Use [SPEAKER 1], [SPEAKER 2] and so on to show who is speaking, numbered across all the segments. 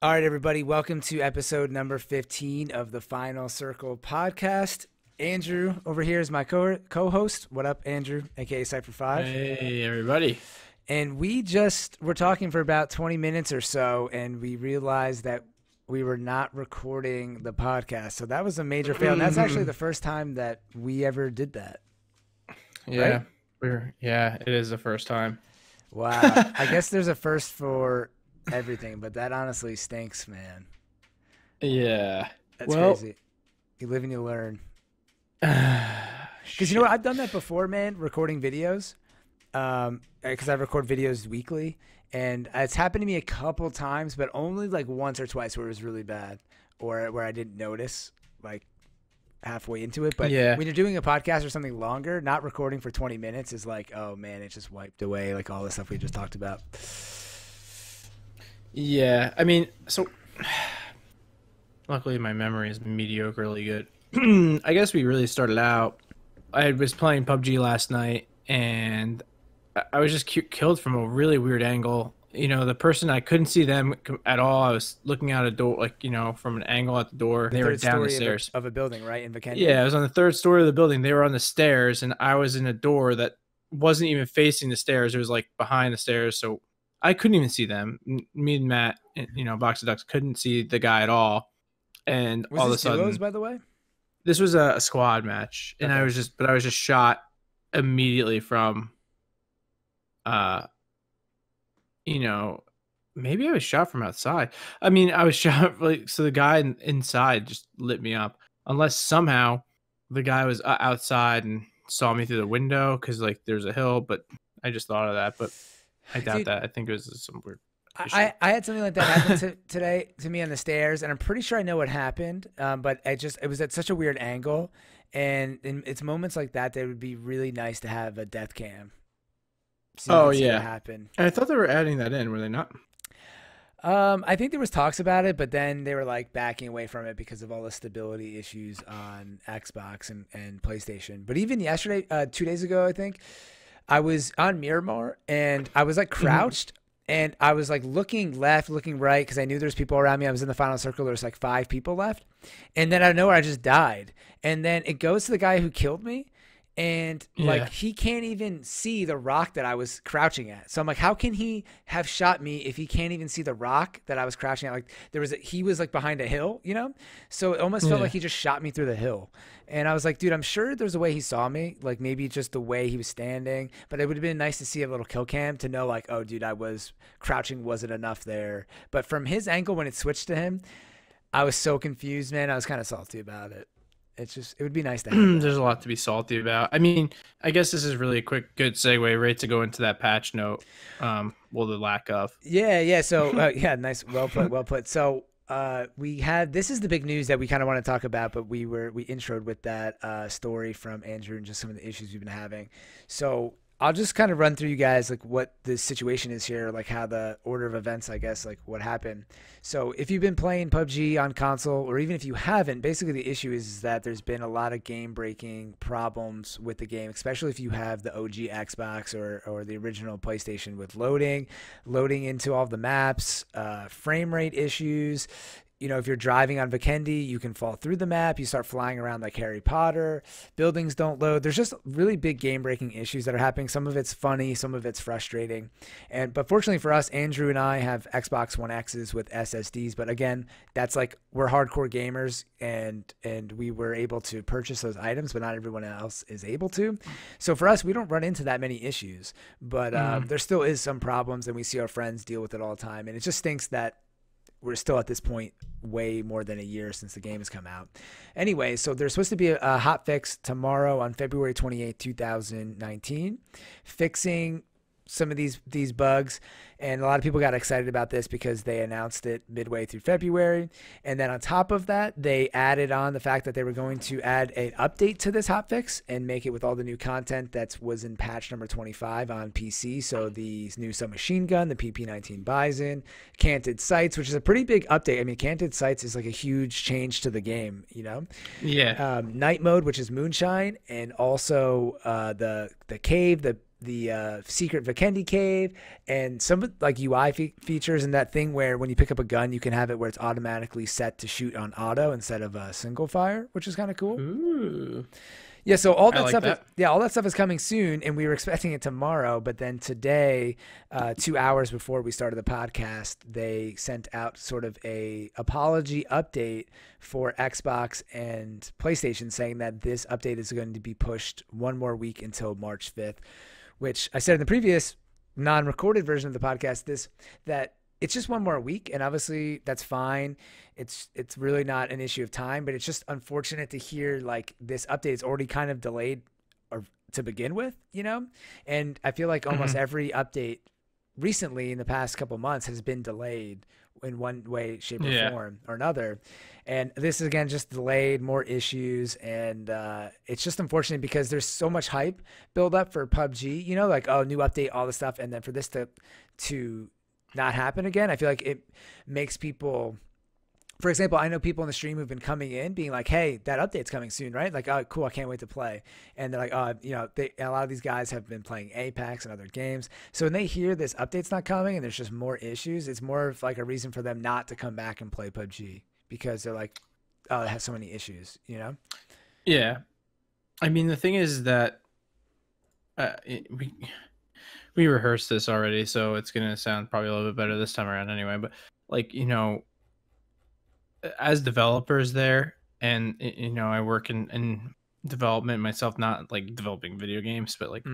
[SPEAKER 1] All right, everybody, welcome to episode number 15 of the Final Circle podcast. Andrew over here is my co-host. What up, Andrew, aka Sypher 5?
[SPEAKER 2] Hey, everybody.
[SPEAKER 1] And we just were talking for about 20 minutes or so, and we realized that we were not recording the podcast. So that was a major fail. And that's actually the first time that we ever did that.
[SPEAKER 2] Yeah,
[SPEAKER 1] right?
[SPEAKER 2] it is the first time.
[SPEAKER 1] Wow. I guess there's a first for everything, but that honestly stinks, man.
[SPEAKER 2] Yeah.
[SPEAKER 1] That's crazy. You live and you learn. Because you know what? I've done that before, man, recording videos. Because I record videos weekly. And it's happened to me a couple times, but only like once or twice where it was really bad or where I didn't notice like halfway into it. But when you're doing a podcast or something longer, not recording for 20 minutes is like, oh, man, it just wiped away like all the stuff we just talked about.
[SPEAKER 2] Yeah, I mean, so luckily my memory is mediocrely good. I guess we really started out. I was playing PUBG last night, and I was just killed from a really weird angle. You know, the person, I couldn't see them at all. I was looking out a door, like, you know, from an angle at the door. They were down the stairs
[SPEAKER 1] of a building, right, in Vikendi?
[SPEAKER 2] Yeah, I was on the third story of the building. They were on the stairs, and I was in a door that wasn't even facing the stairs. It was like behind the stairs, so I couldn't even see them. Me and Matt, you know, Box of Ducks, couldn't see the guy at all. And
[SPEAKER 1] all of a sudden, duos, by the way?
[SPEAKER 2] This was a squad match, and
[SPEAKER 1] okay.
[SPEAKER 2] I was just shot immediately from, you know, maybe I was shot from outside. I mean, I was shot like, so the guy inside just lit me up. Unless somehow the guy was outside and saw me through the window because like there's a hill, but I just thought of that, but I doubt that. I think it was some weird issue.
[SPEAKER 1] I had something like that happen today to me on the stairs, and I'm pretty sure I know what happened. But it was at such a weird angle, and it's moments like that that would be really nice to have a death cam.
[SPEAKER 2] So yeah,
[SPEAKER 1] what happened.
[SPEAKER 2] And I thought they were adding that in. Were they not?
[SPEAKER 1] I think there was talks about it, but then they were like backing away from it because of all the stability issues on Xbox and PlayStation. But even yesterday, 2 days ago, I think, I was on Miramar, and I was like crouched, and I was like looking left, looking right, because I knew there's people around me. I was in the final circle. There's like 5 people left. And then out of nowhere, I just died. And then it goes to the guy who killed me. And like he can't even see the rock that I was crouching at. So I'm like, how can he have shot me if he can't even see the rock that I was crouching at? Like he was like behind a hill, you know? So it almost felt like he just shot me through the hill. And I was like, dude, I'm sure there's a way he saw me, like maybe just the way he was standing. But it would have been nice to see a little kill cam to know like, oh, dude, I was crouching, wasn't enough there. But from his angle when it switched to him, I was so confused, man. I was kind of salty about it. It would be nice to have.
[SPEAKER 2] There's a lot to be salty about. I mean, I guess this is really a good segue, right, to go into that patch note. The lack of.
[SPEAKER 1] Yeah. So, nice. Well put. So, this is the big news that we kind of want to talk about, but we introed with that story from Andrew and just some of the issues we've been having. So, I'll just kind of run through you guys like what the situation is here, like how the order of events, I guess, like what happened. So if you've been playing PUBG on console, or even if you haven't, basically the issue is that there's been a lot of game-breaking problems with the game, especially if you have the OG Xbox or the original PlayStation with loading into all the maps, frame rate issues. You know, if you're driving on Vikendi, you can fall through the map. You start flying around like Harry Potter. Buildings don't load. There's just really big game-breaking issues that are happening. Some of it's funny, some of it's frustrating. But fortunately for us, Andrew and I have Xbox One X's with SSDs. But again, that's like we're hardcore gamers, and we were able to purchase those items, but not everyone else is able to. So for us, we don't run into that many issues. But there still is some problems, and we see our friends deal with it all the time. And it just stinks that we're still at this point way more than a year since the game has come out. Anyway, so there's supposed to be a hot fix tomorrow on February 28th, 2019, fixing some of these bugs. And a lot of people got excited about this because they announced it midway through February. And then on top of that, they added on the fact that they were going to add an update to this hotfix and make it with all the new content that was in patch number 25 on PC. So the new submachine gun, the PP-19 Bison, canted sights, which is a pretty big update. I mean, canted sights is like a huge change to the game, you know?
[SPEAKER 2] Yeah.
[SPEAKER 1] Night mode, which is moonshine, and also the cave, the secret Vikendi cave, and some like UI features, and that thing where when you pick up a gun, you can have it where it's automatically set to shoot on auto instead of a single fire, which is kind of cool.
[SPEAKER 2] Ooh.
[SPEAKER 1] Yeah, so all that
[SPEAKER 2] like
[SPEAKER 1] stuff
[SPEAKER 2] that.
[SPEAKER 1] all that stuff is coming soon, and we were expecting it tomorrow, but then today, 2 hours before we started the podcast, they sent out sort of a apology update for Xbox and PlayStation, saying that this update is going to be pushed one more week until March 5th, which I said in the previous non-recorded version of the podcast, that it's just one more week, and obviously that's fine. It's really not an issue of time, but it's just unfortunate to hear like this update is already kind of delayed or to begin with, you know? And I feel like almost every update recently in the past couple months has been delayed in one way, shape, or form or another. And this is again just delayed, more issues, and it's just unfortunate because there's so much hype build up for PUBG, you know, like, oh, new update, all this stuff, and then for this to not happen again, I feel like it makes people, for example, I know people in the stream who've been coming in being like, hey, that update's coming soon, right? Like, oh, cool, I can't wait to play. And they're like, oh, you know, a lot of these guys have been playing Apex and other games. So when they hear this update's not coming and there's just more issues, it's more of like a reason for them not to come back and play PUBG because they're like, oh, it has so many issues, you know?
[SPEAKER 2] Yeah. I mean, the thing is that we rehearsed this already, so it's going to sound probably a little bit better this time around anyway. But like, you know, as developers there, and you know, I work in development myself, not like developing video games, but like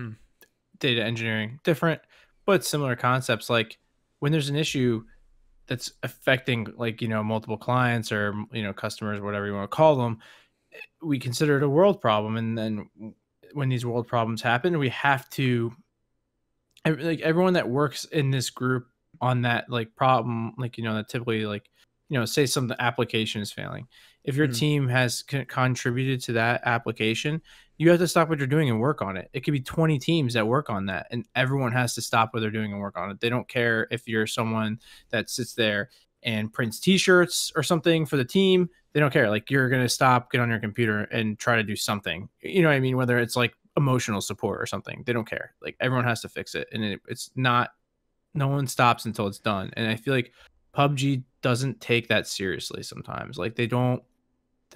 [SPEAKER 2] data engineering, different but similar concepts. Like when there's an issue that's affecting, like, you know, multiple clients or, you know, customers, whatever you want to call them, we consider it a world problem. And then when these world problems happen, we have to, like, everyone that works in this group on that like problem, like, you know, that typically, like, you know, say some application is failing. If your team has contributed to that application, you have to stop what you're doing and work on it. It could be 20 teams that work on that, and everyone has to stop what they're doing and work on it. They don't care if you're someone that sits there and prints t-shirts or something for the team. They don't care. Like, you're going to stop, get on your computer and try to do something. You know what I mean? Whether it's like emotional support or something, they don't care. Like, everyone has to fix it. And it's not, no one stops until it's done. And I feel like PUBG doesn't take that seriously sometimes. Like, they're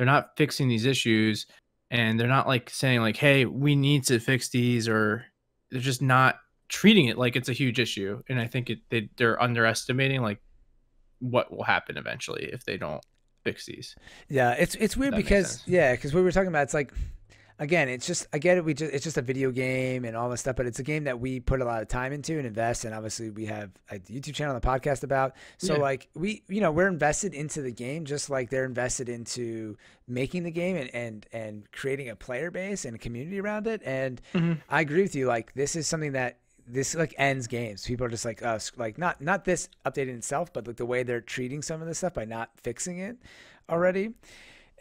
[SPEAKER 2] not fixing these issues, and they're not like saying like, hey, we need to fix these, or they're just not treating it like it's a huge issue. And I think they're underestimating like what will happen eventually if they don't fix these.
[SPEAKER 1] Yeah, it's weird because because we were talking about, it's like, again, it's just, I get it, it's just a video game and all this stuff, but it's a game that we put a lot of time into and invest, and obviously we have a YouTube channel and a podcast about. So like, we're invested into the game just like they're invested into making the game and creating a player base and a community around it. And I agree with you. Like, this is something that this like ends games. People are just like, like not this update in itself, but like the way they're treating some of this stuff by not fixing it already.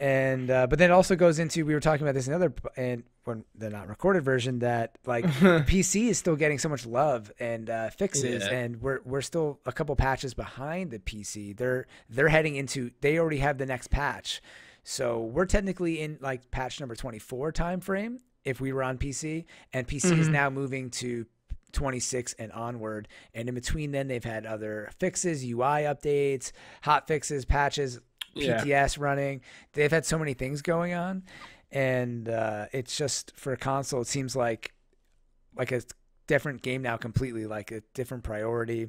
[SPEAKER 1] And but then it also goes into, we were talking about this in when the not recorded version, that like PC is still getting so much love and fixes, and we're still a couple patches behind the PC. They're heading into, they already have the next patch, so we're technically in like patch number 24 time frame if we were on PC, and PC is now moving to 26 and onward. And in between then, they've had other fixes, UI updates, hot fixes, patches, PTS running. They've had so many things going on, and it's just, for a console, it seems like a different game now, completely like a different priority.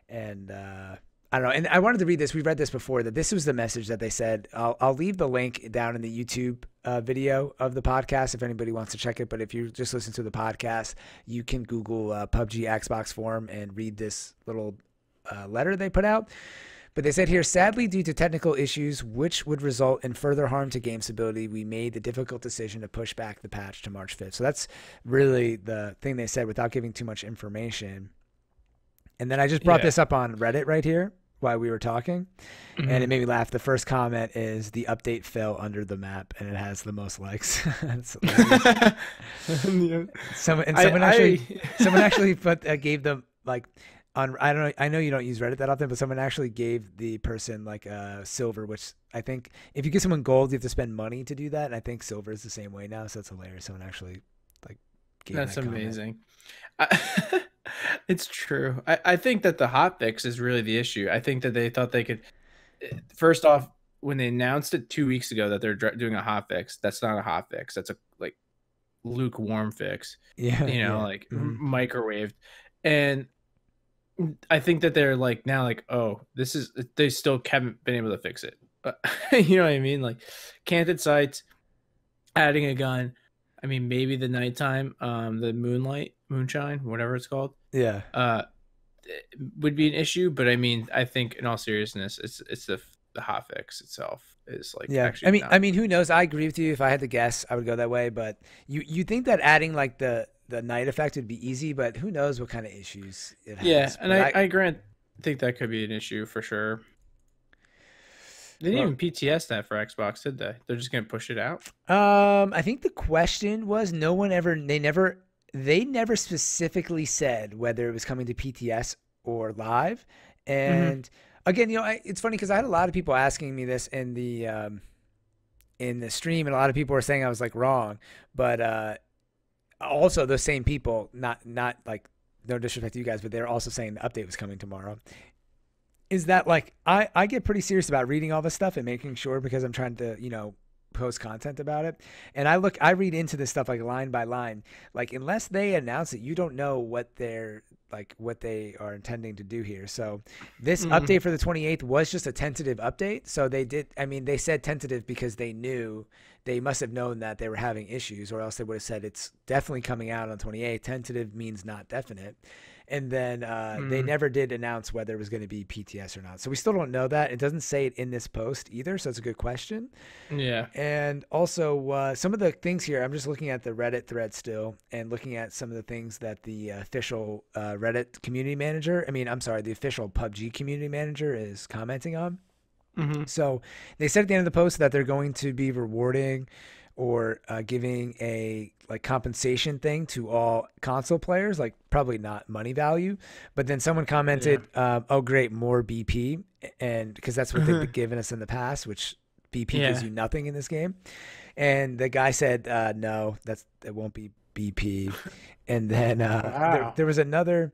[SPEAKER 1] And I don't know. And I wanted to read this. We read this before, that this was the message that they said. I'll leave the link down in the YouTube video of the podcast if anybody wants to check it. But if you just listen to the podcast, you can Google PUBG Xbox forum and read this little letter they put out. But they said here, sadly, due to technical issues which would result in further harm to game stability, we made the difficult decision to push back the patch to March 5th. So that's really the thing they said without giving too much information. And then I just brought this up on Reddit right here while we were talking, and it made me laugh. The first comment is, the update fell under the map, and it has the most likes. Someone actually gave them like, I don't know, I know you don't use Reddit that often, but someone actually gave the person like a silver, which I think if you give someone gold, you have to spend money to do that. And I think silver is the same way now. So that's hilarious. Someone actually like gave
[SPEAKER 2] That's
[SPEAKER 1] that
[SPEAKER 2] amazing. It's true. I think that the hot fix is really the issue. I think that they thought they could. First off, when they announced it 2 weeks ago that they're doing a hot fix, that's not a hot fix. That's a like lukewarm fix.
[SPEAKER 1] Yeah,
[SPEAKER 2] You know,
[SPEAKER 1] yeah.
[SPEAKER 2] like
[SPEAKER 1] Mhm.
[SPEAKER 2] microwaved, and I think that they're like now like, oh, this is they still haven't been able to fix it. You know what I mean? Like canted sights, adding a gun. I mean, maybe the nighttime, the moonshine, whatever it's called,
[SPEAKER 1] Yeah.
[SPEAKER 2] uh, would be an issue. But I mean, I think in all seriousness, it's the hot fix itself is like
[SPEAKER 1] Yeah.
[SPEAKER 2] actually
[SPEAKER 1] I
[SPEAKER 2] not.
[SPEAKER 1] mean, who knows? I agree with you. If I had to guess, I would go that way, but you think that adding like the night effect would be easy, but who knows what kind of issues it
[SPEAKER 2] Yeah,
[SPEAKER 1] has.
[SPEAKER 2] and
[SPEAKER 1] But
[SPEAKER 2] I think that could be an issue for sure. They didn't
[SPEAKER 1] well,
[SPEAKER 2] even PTS that for Xbox, did they? They're just gonna push it out.
[SPEAKER 1] I think the question was no one ever they never specifically said whether it was coming to PTS or live.
[SPEAKER 2] Hmm.
[SPEAKER 1] And again, it's funny because I had a lot of people asking me this in the stream, and a lot of people were saying I was like wrong, but also those same people, not like no disrespect to you guys, but they're also saying the update was coming tomorrow. Is that like I get pretty serious about reading all this stuff and making sure because I'm trying to post content about it, and I read into this stuff like line by line. Like unless they announce it, you don't know what they are intending to do here. So this
[SPEAKER 2] Hmm.
[SPEAKER 1] update for the 28th was just a tentative update. So they said tentative because they must have known that they were having issues, or else they would have said it's definitely coming out on 28th. Tentative means not definite. And then they
[SPEAKER 2] Mm,
[SPEAKER 1] never did announce whether it was going to be PTS or not. So we still don't know that. It doesn't say it in this post either. So it's a good question.
[SPEAKER 2] yeah.
[SPEAKER 1] And also, some of the things here, I'm just looking at the Reddit thread still and looking at some of the things that the official Reddit community manager, I'm sorry, the official PUBG community manager is commenting on.
[SPEAKER 2] Hmm.
[SPEAKER 1] So they said at the end of the post that they're going to be rewarding or giving a like compensation thing to all console players, like probably not money value. But then someone
[SPEAKER 2] Yeah.
[SPEAKER 1] commented, "Oh, great, more BP," and because that's what they've been giving us in the past, which BP gives
[SPEAKER 2] Yeah.
[SPEAKER 1] you nothing in this game. And the guy said, "No, it won't be BP." And then
[SPEAKER 2] Wow.
[SPEAKER 1] there was another.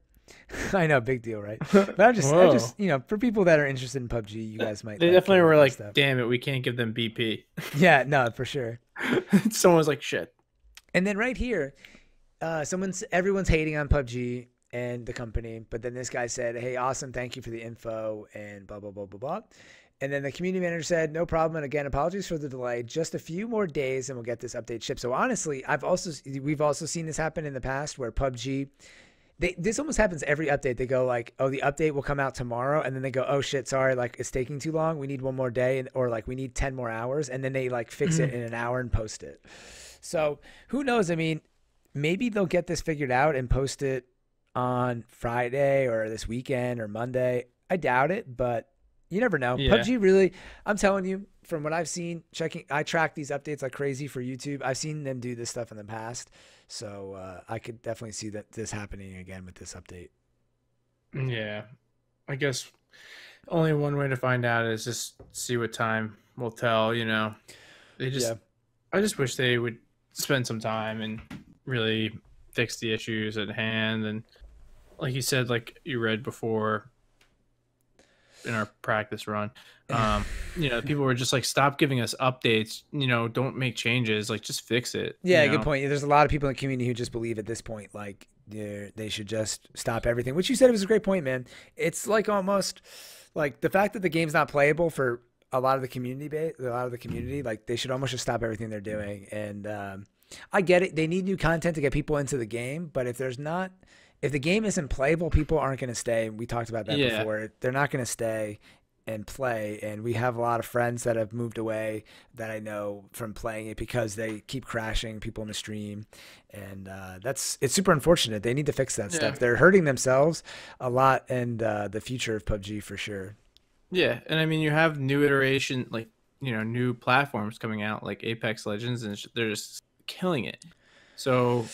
[SPEAKER 1] I know, big deal, right? But I
[SPEAKER 2] Whoa.
[SPEAKER 1] just, for people that are interested in PUBG, you guys might
[SPEAKER 2] They
[SPEAKER 1] like
[SPEAKER 2] definitely
[SPEAKER 1] care
[SPEAKER 2] were
[SPEAKER 1] about this
[SPEAKER 2] like,
[SPEAKER 1] stuff.
[SPEAKER 2] damn it, we can't give them BP.
[SPEAKER 1] Yeah, no, for sure.
[SPEAKER 2] Someone was like, shit.
[SPEAKER 1] And then right here, everyone's hating on PUBG and the company, but then this guy said, "Hey, awesome, thank you for the info," and blah blah blah blah blah. And then the community manager said, "No problem. And again, apologies for the delay. Just a few more days, and we'll get this update shipped." So honestly, we've also seen this happen in the past where PUBG this almost happens every update. They go like, "Oh, the update will come out tomorrow," and then they go, "Oh shit, sorry, like it's taking too long. We need one more day, or like we need 10 more hours," and then they like fix it
[SPEAKER 2] Mhm.
[SPEAKER 1] in an hour and post it. So who knows? Maybe they'll get this figured out and post it on Friday or this weekend or Monday. I doubt it, but you never know.
[SPEAKER 2] Yeah.
[SPEAKER 1] PUBG really, I'm telling you, from what I've seen, I track these updates like crazy for YouTube. I've seen them do this stuff in the past. So I could definitely see that this happening again with this update.
[SPEAKER 2] Yeah. I guess only one way to find out is just see what time will tell. They
[SPEAKER 1] Yeah.
[SPEAKER 2] just, I just wish they would spend some time and really fix the issues at hand. And like you said, like you read before in our practice run, people were just like, stop giving us updates, don't make changes, like just fix it,
[SPEAKER 1] Yeah, good point. There's a lot of people in the community who just believe at this point, like they should just stop everything. Which you said it was a great point, man. It's like almost like the fact that the game's not playable for a lot of the community, like they should almost just stop everything they're doing. And I get it; they need new content to get people into the game. But if the game isn't playable, people aren't going to stay. We talked about that
[SPEAKER 2] Yeah.
[SPEAKER 1] before. They're not going to stay and play. And we have a lot of friends that have moved away that I know from playing it because they keep crashing people in the stream. And it's super unfortunate. They need to fix that
[SPEAKER 2] Yeah.
[SPEAKER 1] stuff. They're hurting themselves a lot and the future of PUBG for sure.
[SPEAKER 2] Yeah. And I mean, you have new iteration, like, new platforms coming out, like Apex Legends, and they're just killing it. So,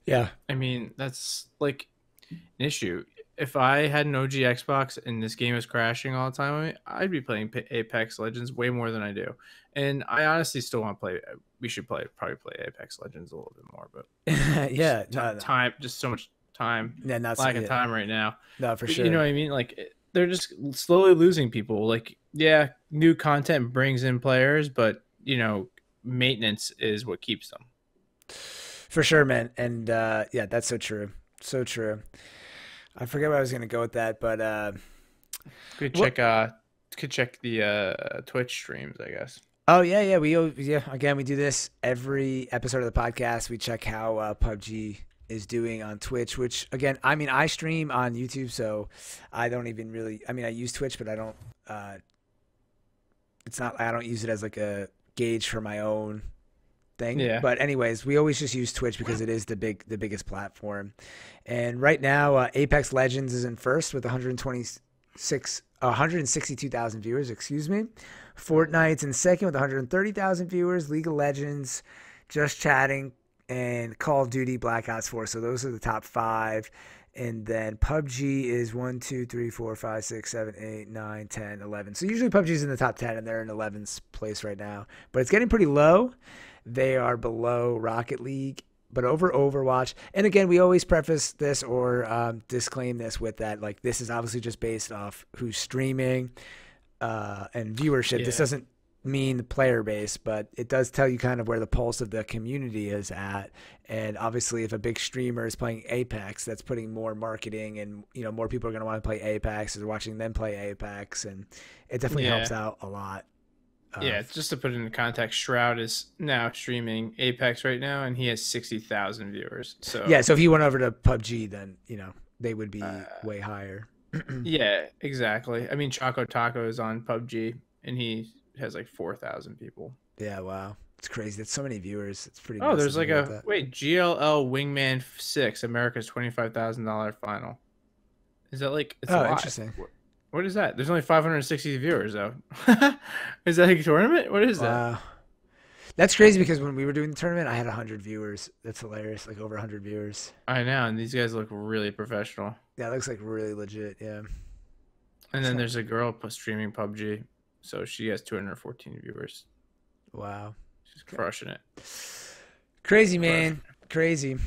[SPEAKER 1] Yeah.
[SPEAKER 2] I mean, that's like an issue. If I had an OG Xbox and this game is crashing all the time on me, I'd be playing Apex Legends way more than I do. And I honestly still want to play. We should probably play Apex Legends a little bit more, but
[SPEAKER 1] Yeah. No, no.
[SPEAKER 2] time, just so much time,
[SPEAKER 1] Yeah, not
[SPEAKER 2] lack of time right now.
[SPEAKER 1] No, for
[SPEAKER 2] But
[SPEAKER 1] sure.
[SPEAKER 2] you know what I mean? Like they're just slowly losing people. Like yeah, new content brings in players, but you know, maintenance is what keeps them.
[SPEAKER 1] For sure, man. And yeah, that's so true. So true. I forget where I was gonna go with that, but
[SPEAKER 2] Could
[SPEAKER 1] what?
[SPEAKER 2] check the Twitch streams, I guess.
[SPEAKER 1] Oh yeah. Again, we do this every episode of the podcast. We check how PUBG is doing on Twitch. Which again, I mean, I stream on YouTube, so I don't even really. I mean, I use Twitch, but I don't. It's not. I don't use it as like a gauge for my own thing.
[SPEAKER 2] Yeah.
[SPEAKER 1] But anyways, we always just use Twitch because it is the biggest platform. And right now, Apex Legends is in first with 162,000 viewers. Excuse me. Fortnite's in second with 130,000 viewers. League of Legends, Just Chatting, and Call of Duty Black Ops 4. So those are the top 5. And then PUBG is 1, 2, 3, 4, 5, 6, 7, 8, 9, 10, 11. So usually PUBG is in the top 10, and they're in 11th place right now. But it's getting pretty low. They are below Rocket League, but over Overwatch. And again, we always preface this or disclaim this with that, like, this is obviously just based off who's streaming and viewership.
[SPEAKER 2] Yeah.
[SPEAKER 1] This doesn't mean the player base, but it does tell you kind of where the pulse of the community is at. And obviously, if a big streamer is playing Apex, that's putting more marketing, and you know, more people are going to want to play Apex, or watching them play Apex, and it definitely helps out a lot.
[SPEAKER 2] Yeah, just to put it into context, Shroud is now streaming Apex right now, and he has 60,000 viewers. So
[SPEAKER 1] yeah, so if you went over to PUBG, then you know they would be way higher.
[SPEAKER 2] Yeah, exactly. I mean, Choco Taco is on PUBG, and he has like 4,000 people.
[SPEAKER 1] Yeah, wow, it's crazy. That's so many viewers. It's pretty.
[SPEAKER 2] Oh, there's like a GLL Wingman 6, America's $25,000 final. Is that like? It's live.
[SPEAKER 1] Interesting.
[SPEAKER 2] What is that? There's only 560 viewers though. Is that like a tournament? What is that?
[SPEAKER 1] That's crazy because when we were doing the tournament, I had 100 viewers. That's hilarious. Like over 100 viewers.
[SPEAKER 2] I know, and these guys look really professional.
[SPEAKER 1] Yeah, it looks like really legit. Yeah.
[SPEAKER 2] And then there's a girl streaming PUBG, so she has 214 viewers.
[SPEAKER 1] Wow.
[SPEAKER 2] She's crushing it.
[SPEAKER 1] Crazy, man. Crazy.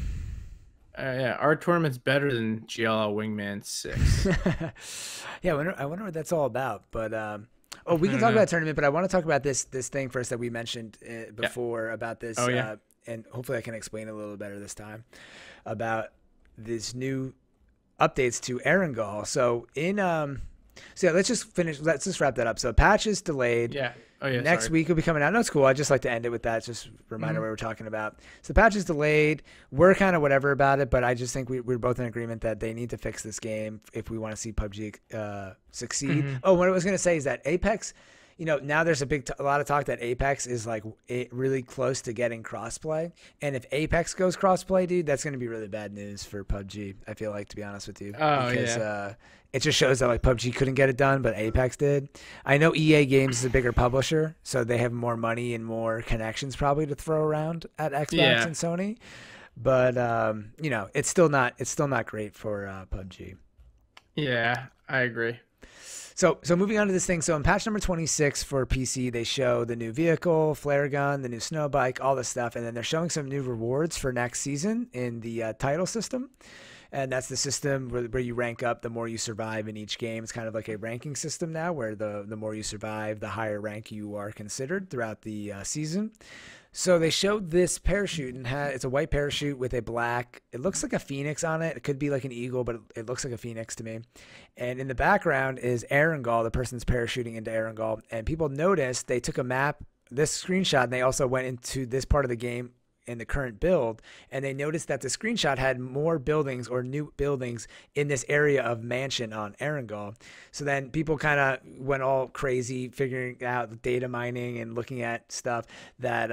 [SPEAKER 2] Yeah, our tournament's better than GLL Wingman 6.
[SPEAKER 1] Yeah, I wonder what that's all about. But we can talk about tournament, but I want to talk about this thing first that we mentioned before about this.
[SPEAKER 2] Oh, yeah.
[SPEAKER 1] And hopefully I can explain it a little better this time about this new updates to Erangel. So let's just finish. Let's just wrap that up. So patch is delayed.
[SPEAKER 2] Yeah. Oh yeah.
[SPEAKER 1] Next week will be coming out. No, it's cool. I just like to end it with that. Just reminder what we're talking about. So the patch is delayed. We're kind of whatever about it, but I just think we're both in agreement that they need to fix this game if we want to see PUBG succeed. Oh, what I was gonna say is that Apex, you know, now there's a lot of talk that Apex is like really close to getting crossplay, and if Apex goes crossplay, dude, that's gonna be really bad news for PUBG. I feel like, to be honest with you, because it just shows that like PUBG couldn't get it done, but Apex did. I know EA Games is a bigger publisher, so they have more money and more connections probably to throw around at Xbox and Sony. But you know, it's still not great for PUBG.
[SPEAKER 2] Yeah, I agree.
[SPEAKER 1] So moving on to this thing. So in patch number 26 for PC, they show the new vehicle, flare gun, the new snow bike, all this stuff, and then they're showing some new rewards for next season in the title system. And that's the system where you rank up the more you survive in each game. It's kind of like a ranking system now where the more you survive, the higher rank you are considered throughout the season. So they showed this parachute, and it's a white parachute with a black, it looks like a phoenix on it. It could be like an eagle, but it looks like a phoenix to me. And in the background is Erangel, the person's parachuting into Erangel. And people noticed they took a map, this screenshot, and they also went into this part of the game in the current build, and they noticed that the screenshot had more buildings or new buildings in this area of mansion on Erangel. So then people kind of went all crazy figuring out data mining and looking at stuff that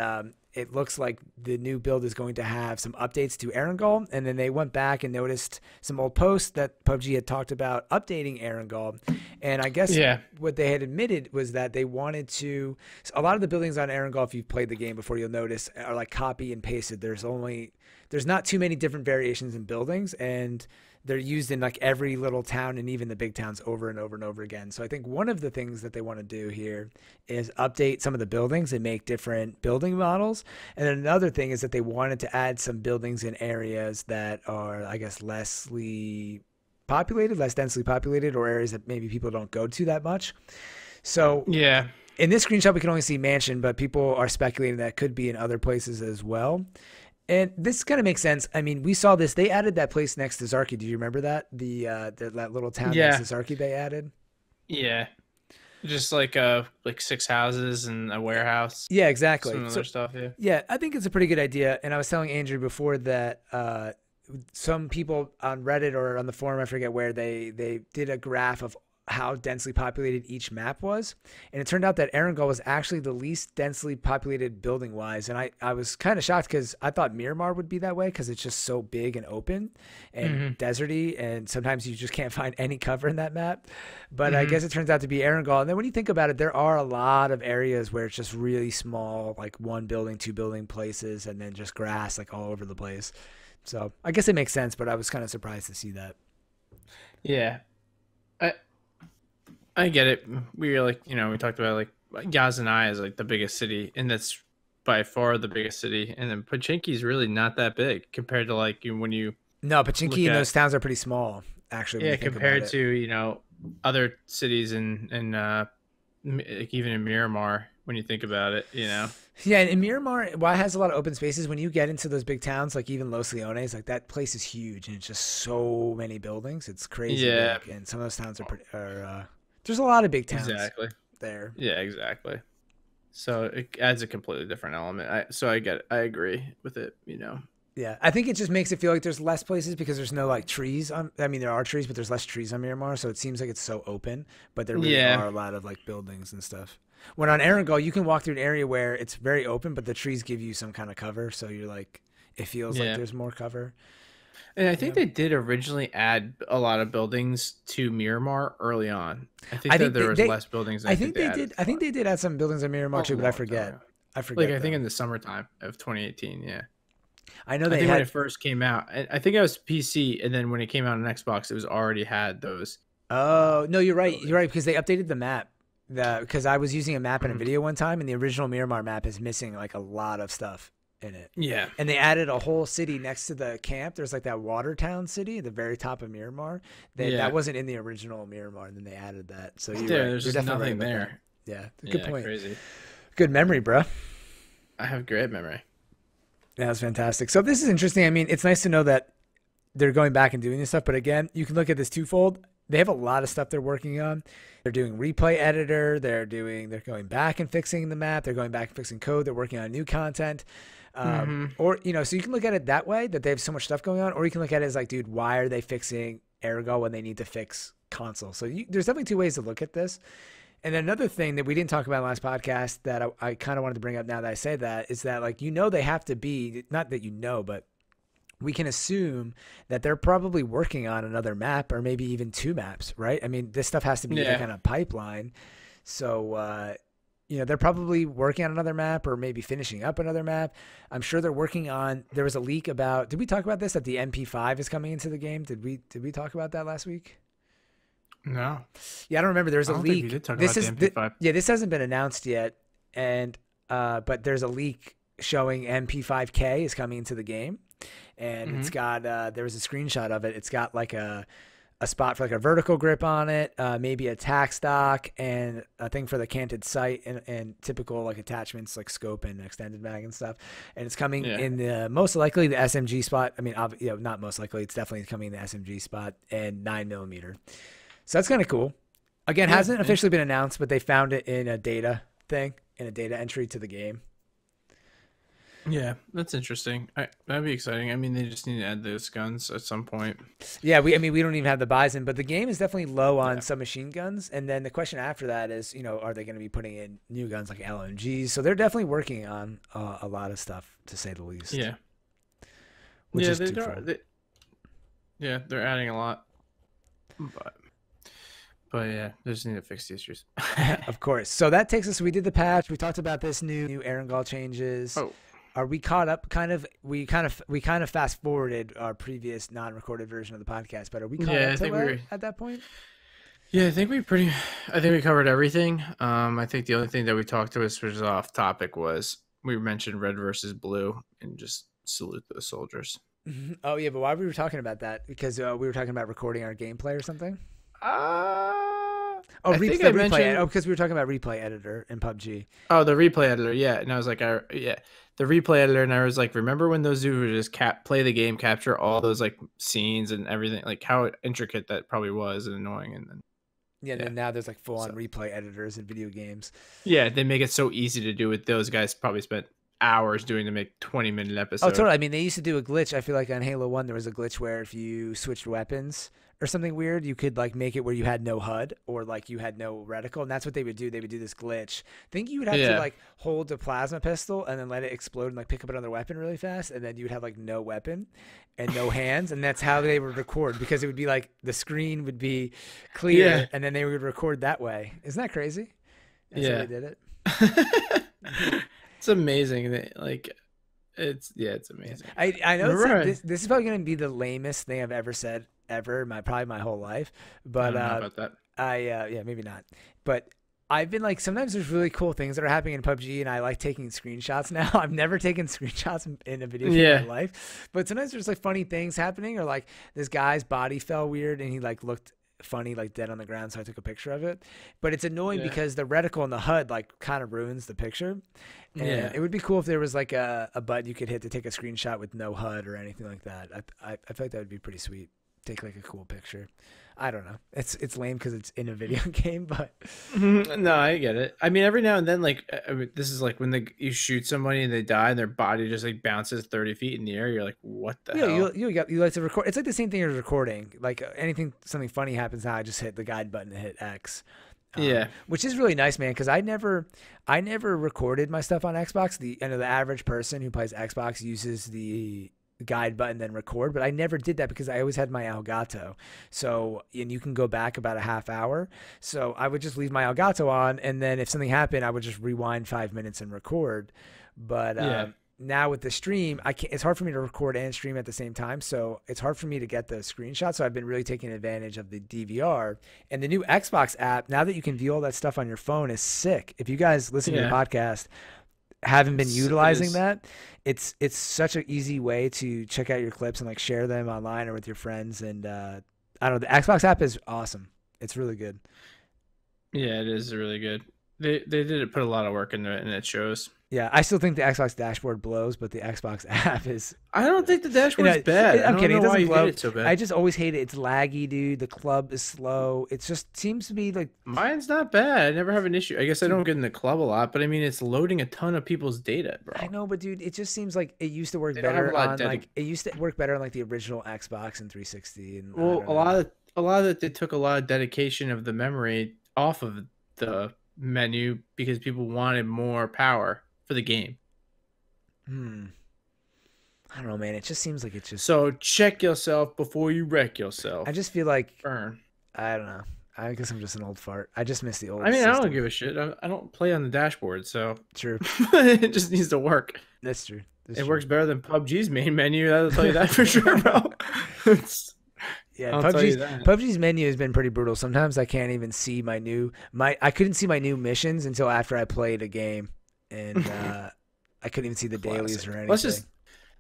[SPEAKER 1] it looks like the new build is going to have some updates to Erangel. And then they went back and noticed some old posts that PUBG had talked about updating Erangel. And I guess what they had admitted was that they wanted to, a lot of the buildings on Erangel, if you've played the game before, you'll notice are like copy and pasted. There's not too many different variations in buildings, and they're used in like every little town and even the big towns over and over and over again. So I think one of the things that they want to do here is update some of the buildings and make different building models. And then another thing is that they wanted to add some buildings in areas that are, I guess, less densely populated, or areas that maybe people don't go to that much. So
[SPEAKER 2] Yeah.
[SPEAKER 1] in this screenshot, we can only see mansion, but people are speculating that could be in other places as well. And this kind of makes sense. I mean, we saw this. They added that place next to Zarky. Do you remember that? That little town next to Zarky they added?
[SPEAKER 2] Yeah. Just like 6 houses and a warehouse.
[SPEAKER 1] Yeah, exactly.
[SPEAKER 2] Some other stuff, yeah.
[SPEAKER 1] Yeah, I think it's a pretty good idea. And I was telling Andrew before that some people on Reddit or on the forum, I forget where, they did a graph of how densely populated each map was. And it turned out that Erangel was actually the least densely populated building wise. And I was kind of shocked because I thought Miramar would be that way because it's just so big and open and deserty. And sometimes you just can't find any cover in that map. But I guess it turns out to be Erangel. And then when you think about it, there are a lot of areas where it's just really small, like 1 building, 2 building places, and then just grass like all over the place. So I guess it makes sense, but I was kind of surprised to see that.
[SPEAKER 2] Yeah. I get it. We were like, we talked about like Yazanai is like the biggest city, and that's by far the biggest city. And then Pochinki is really not that big compared to like when you.
[SPEAKER 1] No, Pochinki and those towns are pretty small, actually.
[SPEAKER 2] Yeah, compared to other cities and like even in Miramar when you think about it,
[SPEAKER 1] Yeah, and in Miramar, while it has a lot of open spaces, when you get into those big towns, like even Los Leones, like that place is huge, and it's just so many buildings. It's crazy big, and some of those towns are there's a lot of big towns there.
[SPEAKER 2] Yeah, exactly. So it adds a completely different element. So I get it. I agree with it,
[SPEAKER 1] Yeah, I think it just makes it feel like there's less places because there's no like trees. I mean, there are trees, but there's less trees on Miramar, so it seems like it's so open. But there really are a lot of like buildings and stuff. When on Erangel, you can walk through an area where it's very open, but the trees give you some kind of cover, so you're like, it feels like there's more cover.
[SPEAKER 2] And I think they did originally add a lot of buildings to Miramar early on. I think there was less buildings.
[SPEAKER 1] I think they did. I think they did add some buildings in Miramar too, but I forget.
[SPEAKER 2] Like I think in the summertime of 2018, yeah.
[SPEAKER 1] I know
[SPEAKER 2] when it first came out. I think it was PC, and then when it came out on Xbox, it was already had those.
[SPEAKER 1] Oh no, you're right. You're right because they updated the map. Because I was using a map in a video one time, and the original Miramar map is missing like a lot of stuff in it.
[SPEAKER 2] Yeah.
[SPEAKER 1] And they added a whole city next to the camp. There's like that water town city at the very top of Miramar. That wasn't in the original Miramar, and then they added that. So
[SPEAKER 2] there's just nothing there.
[SPEAKER 1] Yeah. Good point.
[SPEAKER 2] Crazy.
[SPEAKER 1] Good memory, bro.
[SPEAKER 2] I have great memory.
[SPEAKER 1] That was fantastic. So this is interesting. I mean, it's nice to know that they're going back and doing this stuff. But again, you can look at this twofold. They have a lot of stuff they're working on. They're doing replay editor. They're going back and fixing the map. They're going back and fixing code. They're working on new content. Or, so you can look at it that way, that they have so much stuff going on, or you can look at it as like, dude, why are they fixing Ergo when they need to fix console? So there's definitely 2 ways to look at this. And then another thing that we didn't talk about in the last podcast that I kind of wanted to bring up now that I say that is that, like, they have to be, not that but we can assume that they're probably working on another map or maybe even 2 maps, right? I mean, this stuff has to be like on a pipeline. So, they're probably working on another map or maybe finishing up another map. I'm sure they're working on, there was a leak about, did we talk about this, that the MP5 is coming into the game? Did we talk about that last week?
[SPEAKER 2] No.
[SPEAKER 1] Yeah, I don't remember. There was a leak.
[SPEAKER 2] We did talk about the MP5.
[SPEAKER 1] This hasn't been announced yet. And, but there's a leak showing MP5K is coming into the game. And it's got, there was a screenshot of it. It's got like a spot for like a vertical grip on it, maybe a tack stock, and a thing for the canted sight and typical like attachments like scope and extended mag and stuff. And it's coming in the most likely the SMG spot. I mean, not most likely. It's definitely coming in the SMG spot and 9mm. So that's kind of cool. Again, hasn't officially been announced, but they found it in a data entry to the game.
[SPEAKER 2] Yeah, that's interesting. That'd be exciting. I mean, they just need to add those guns at some point.
[SPEAKER 1] Yeah, we don't even have the Bison, but the game is definitely low on submachine guns. And then the question after that is, are they going to be putting in new guns like LMGs? So they're definitely working on a lot of stuff, to say the least.
[SPEAKER 2] Yeah.
[SPEAKER 1] Which is
[SPEAKER 2] they're adding a lot. But yeah, they just need to fix the issues.
[SPEAKER 1] Of course. So that takes us, we did the patch. We talked about this new Erangel changes.
[SPEAKER 2] Oh.
[SPEAKER 1] Are we caught up? We kind of fast forwarded our previous non-recorded version of the podcast, but are we caught
[SPEAKER 2] Yeah,
[SPEAKER 1] up
[SPEAKER 2] I think we
[SPEAKER 1] to
[SPEAKER 2] were.
[SPEAKER 1] at that point?
[SPEAKER 2] Yeah, I think we covered everything. I think the only thing that we talked to us was off topic was we mentioned red versus blue and just salute those soldiers.
[SPEAKER 1] Oh yeah, but why were we talking about that? Because we were talking about recording our gameplay or something. Oh,
[SPEAKER 2] I think
[SPEAKER 1] the
[SPEAKER 2] I
[SPEAKER 1] replay.
[SPEAKER 2] mentioned.
[SPEAKER 1] Oh, because we were talking about replay editor in PUBG.
[SPEAKER 2] Oh, the replay editor. Yeah, and I was like, yeah, the replay editor, and I was like, remember when those dudes would just play the game, capture all those like scenes and everything, like how intricate that probably was and annoying, and then
[SPEAKER 1] Yeah, and
[SPEAKER 2] yeah,
[SPEAKER 1] then now there's like full-on
[SPEAKER 2] so
[SPEAKER 1] replay editors in video games.
[SPEAKER 2] yeah, they make it so easy to do it. Those guys probably spent hours doing to make 20-minute
[SPEAKER 1] Oh,
[SPEAKER 2] episode.
[SPEAKER 1] totally. I mean, they used to do a glitch. I feel like on Halo 1, there was a glitch where if you switched weapons or something weird, you could like make it where you had no HUD or like you had no reticle. And that's what they would do. They would do this glitch. I think you would have to
[SPEAKER 2] Yeah.
[SPEAKER 1] like hold the plasma pistol and then let it explode and like pick up another weapon really fast. And then you would have like no weapon and no hands. And that's how they would record, because it would be like the screen would be clear
[SPEAKER 2] Yeah.
[SPEAKER 1] and then they would record that way. Isn't that crazy? That's how
[SPEAKER 2] Yeah.
[SPEAKER 1] they did it.
[SPEAKER 2] It's amazing that like it's amazing.
[SPEAKER 1] I know
[SPEAKER 2] Right.
[SPEAKER 1] this is probably going to be the lamest thing I've ever said ever, probably my whole life.
[SPEAKER 2] I
[SPEAKER 1] But
[SPEAKER 2] don't know about that.
[SPEAKER 1] yeah, maybe not. But I've been like, sometimes there's really cool things that are happening in PUBG, and I like taking screenshots now. I've never taken screenshots in a video game in my life, but sometimes there's like funny things happening, or like this guy's body fell weird and he like looked funny, like dead on the ground, so I took a picture of it. But it's annoying
[SPEAKER 2] Yeah.
[SPEAKER 1] because the reticle and the HUD like kind of ruins the picture. And
[SPEAKER 2] Yeah.
[SPEAKER 1] it would be cool if there was like a button you could hit to take a screenshot with no HUD or anything like that. I feel like that would be pretty sweet. Take like a cool picture. I don't know. It's lame because it's in a video game, but
[SPEAKER 2] No, I get it. I mean, every now and then, like this is like when you shoot somebody and they die and their body just like bounces 30 feet in the air. You're like, what the
[SPEAKER 1] yeah,
[SPEAKER 2] hell?
[SPEAKER 1] you like to record. It's like the same thing as recording. Like something funny happens now, I just hit the guide button and hit X.
[SPEAKER 2] Yeah.
[SPEAKER 1] Which is really nice, man, because I never recorded my stuff on Xbox. The average person who plays Xbox uses the guide button then record, but I never did that because I always had my Elgato. So, and you can go back about a half hour. So I would just leave my Elgato on, and then if something happened, I would just rewind 5 minutes and record. But
[SPEAKER 2] Yeah.
[SPEAKER 1] now with the stream, it's hard for me to record and stream at the same time. So it's hard for me to get the screenshot. So I've been really taking advantage of the DVR, and the new Xbox app. Now that you can view all that stuff on your phone is sick. If you guys listen to the podcast haven't been utilizing that, it's such an easy way to check out your clips and like share them online or with your friends. And I don't know, the Xbox app is awesome. It's really good.
[SPEAKER 2] Yeah, it is really good. They did put a lot of work into it, and it shows.
[SPEAKER 1] Yeah, I still think the Xbox dashboard blows, but the Xbox app is.
[SPEAKER 2] I don't think the dashboard's bad.
[SPEAKER 1] I'm kidding. It doesn't blow.
[SPEAKER 2] Hate it so bad.
[SPEAKER 1] I just always hate it. It's laggy, dude. The club is slow. It just seems to be like.
[SPEAKER 2] Mine's not bad. I never have an issue. I guess I don't get in the club a lot, but I mean, it's loading a ton of people's data, bro.
[SPEAKER 1] I know, but dude, it just seems like it used to work
[SPEAKER 2] They don't have
[SPEAKER 1] better
[SPEAKER 2] a lot
[SPEAKER 1] on
[SPEAKER 2] of
[SPEAKER 1] like it used to work better on like the original Xbox and 360. And I
[SPEAKER 2] Well,
[SPEAKER 1] don't
[SPEAKER 2] a
[SPEAKER 1] know.
[SPEAKER 2] lot of it, they took a lot of dedication of the memory off of the menu because people wanted more power for the game.
[SPEAKER 1] I don't know, man. It just seems like it's just.
[SPEAKER 2] So check yourself before you wreck yourself.
[SPEAKER 1] I just feel like
[SPEAKER 2] Burn.
[SPEAKER 1] I don't know. I guess I'm just an old fart. I just miss the old.
[SPEAKER 2] I mean, I
[SPEAKER 1] system.
[SPEAKER 2] don't give a shit. I don't play on the dashboard, so
[SPEAKER 1] True.
[SPEAKER 2] it just needs to work.
[SPEAKER 1] That's true. That's
[SPEAKER 2] It
[SPEAKER 1] true.
[SPEAKER 2] works better than PUBG's main menu. I'll tell you that for sure, bro.
[SPEAKER 1] Yeah,
[SPEAKER 2] I'll tell you that.
[SPEAKER 1] PUBG's menu has been pretty brutal. Sometimes I can't even see I couldn't see my new missions until after I played a game, and I couldn't even see the dailies or anything.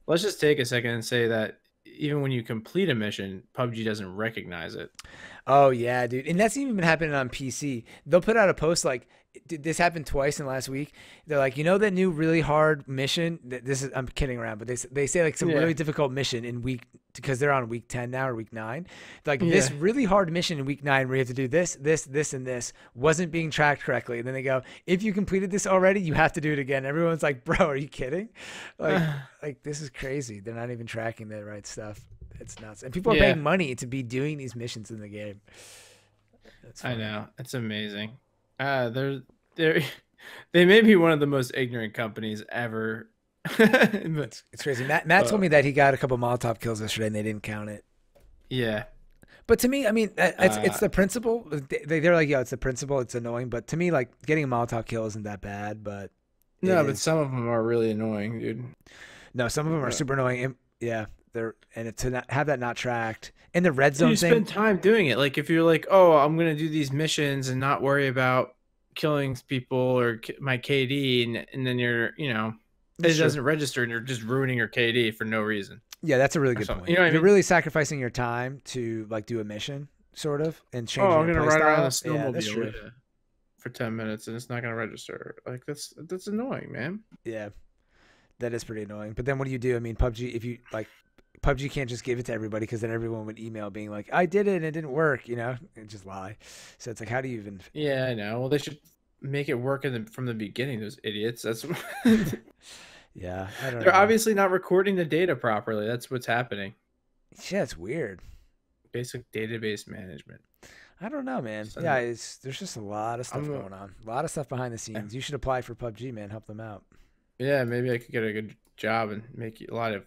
[SPEAKER 2] Let's just take a second and say that even when you complete a mission, PUBG doesn't recognize it.
[SPEAKER 1] Oh yeah, dude, and that's even been happening on PC. They'll put out a post like, this happened twice in the last week. They're like, you know, that new really hard mission. I'm kidding around, but they say like some really difficult mission in because they're on week 10 now or week 9. Like this really hard mission in week 9 where you have to do this, and this wasn't being tracked correctly. And then they go, if you completed this already, you have to do it again. Everyone's like, bro, are you kidding? Like this is crazy. They're not even tracking the right stuff. It's nuts. And people are paying money to be doing these missions in the game.
[SPEAKER 2] I know. It's amazing. They may be one of the most ignorant companies ever.
[SPEAKER 1] It's crazy. Matt told me that he got a couple Molotov kills yesterday and they didn't count it.
[SPEAKER 2] Yeah.
[SPEAKER 1] But to me, I mean, it's the principle. They're like, yeah, it's the principle. It's annoying. But to me, like, getting a Molotov kill isn't that bad. But It
[SPEAKER 2] No, but
[SPEAKER 1] is.
[SPEAKER 2] some of them are really annoying, dude.
[SPEAKER 1] No, some of them are super annoying. Yeah, to not, have that not tracked and the red
[SPEAKER 2] And
[SPEAKER 1] zone
[SPEAKER 2] you
[SPEAKER 1] thing.
[SPEAKER 2] spend time doing it. Like if you're like, oh, I'm gonna do these missions and not worry about killing people or my KD, and then it
[SPEAKER 1] True.
[SPEAKER 2] doesn't register, and you're just ruining your KD for no reason
[SPEAKER 1] Yeah, that's a really
[SPEAKER 2] or
[SPEAKER 1] good
[SPEAKER 2] something.
[SPEAKER 1] point.
[SPEAKER 2] You know what I
[SPEAKER 1] You're
[SPEAKER 2] mean?
[SPEAKER 1] really sacrificing your time to like do a mission, sort of, and
[SPEAKER 2] Oh,
[SPEAKER 1] changing
[SPEAKER 2] I'm
[SPEAKER 1] your
[SPEAKER 2] gonna
[SPEAKER 1] play
[SPEAKER 2] ride around the
[SPEAKER 1] style. Yeah, that's
[SPEAKER 2] snowmobile,
[SPEAKER 1] true.
[SPEAKER 2] yeah, for 10 minutes, and it's not gonna register. Like that's annoying, man.
[SPEAKER 1] Yeah, that is pretty annoying. But then what do you do? I mean, PUBG, if you like, PUBG can't just give it to everybody because then everyone would email being like, I did it and it didn't work, and just lie. So it's like, how do you even.
[SPEAKER 2] Yeah, I know. Well, they should make it work from the beginning. Those idiots. That's
[SPEAKER 1] Yeah, I don't
[SPEAKER 2] they're
[SPEAKER 1] know.
[SPEAKER 2] obviously not recording the data properly. That's what's happening.
[SPEAKER 1] Yeah, it's weird.
[SPEAKER 2] Basic database management.
[SPEAKER 1] I don't know, man.
[SPEAKER 2] Send
[SPEAKER 1] Yeah,
[SPEAKER 2] it.
[SPEAKER 1] there's just a lot of stuff
[SPEAKER 2] I'm
[SPEAKER 1] going on. A lot of stuff behind the scenes. You should apply for PUBG, man. Help them out.
[SPEAKER 2] Yeah, maybe I could get a good job and make a lot of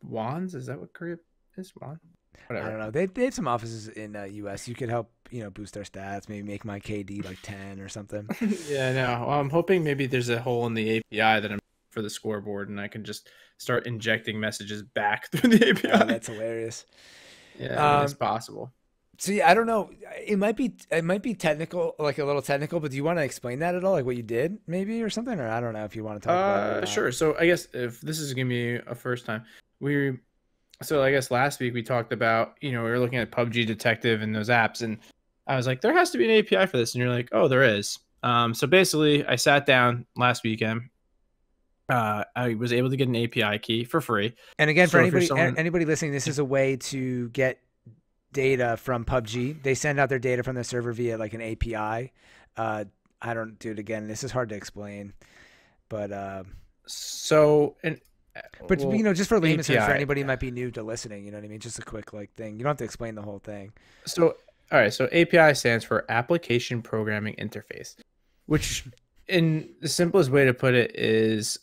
[SPEAKER 2] wands. Is that what Korea is? Wand?
[SPEAKER 1] I
[SPEAKER 2] Whatever.
[SPEAKER 1] don't know. They have some offices in U.S. You could help, boost our stats. Maybe make my KD like 10 or something.
[SPEAKER 2] Yeah, I know. Well, I'm hoping maybe there's a hole in the API that I'm for the scoreboard, and I can just start injecting messages back through the API.
[SPEAKER 1] Oh, that's hilarious.
[SPEAKER 2] Yeah, I mean, it's possible.
[SPEAKER 1] So yeah, I don't know. It might be technical, like a little technical. But do you want to explain that at all, like what you did, maybe or something, or I don't know if you want to talk about it. Or not.
[SPEAKER 2] Sure. So I guess if this is gonna be a first time, so I guess last week we talked about, we were looking at PUBG Detective and those apps, and I was like, there has to be an API for this, and you're like, oh, there is. So basically, I sat down last weekend. I was able to get an API key for free.
[SPEAKER 1] And again, for
[SPEAKER 2] So if you're
[SPEAKER 1] anybody listening, this is a way to get data from PUBG. They send out their data from the server via like an API. I don't do it again. This is hard to explain, but
[SPEAKER 2] so and
[SPEAKER 1] but
[SPEAKER 2] well,
[SPEAKER 1] just for layman's terms, for
[SPEAKER 2] API.
[SPEAKER 1] anybody who might be new to listening, you know what I mean? Just a quick like thing. You don't have to explain the whole thing.
[SPEAKER 2] So all right, so API stands for Application Programming Interface, which in the simplest way to put it is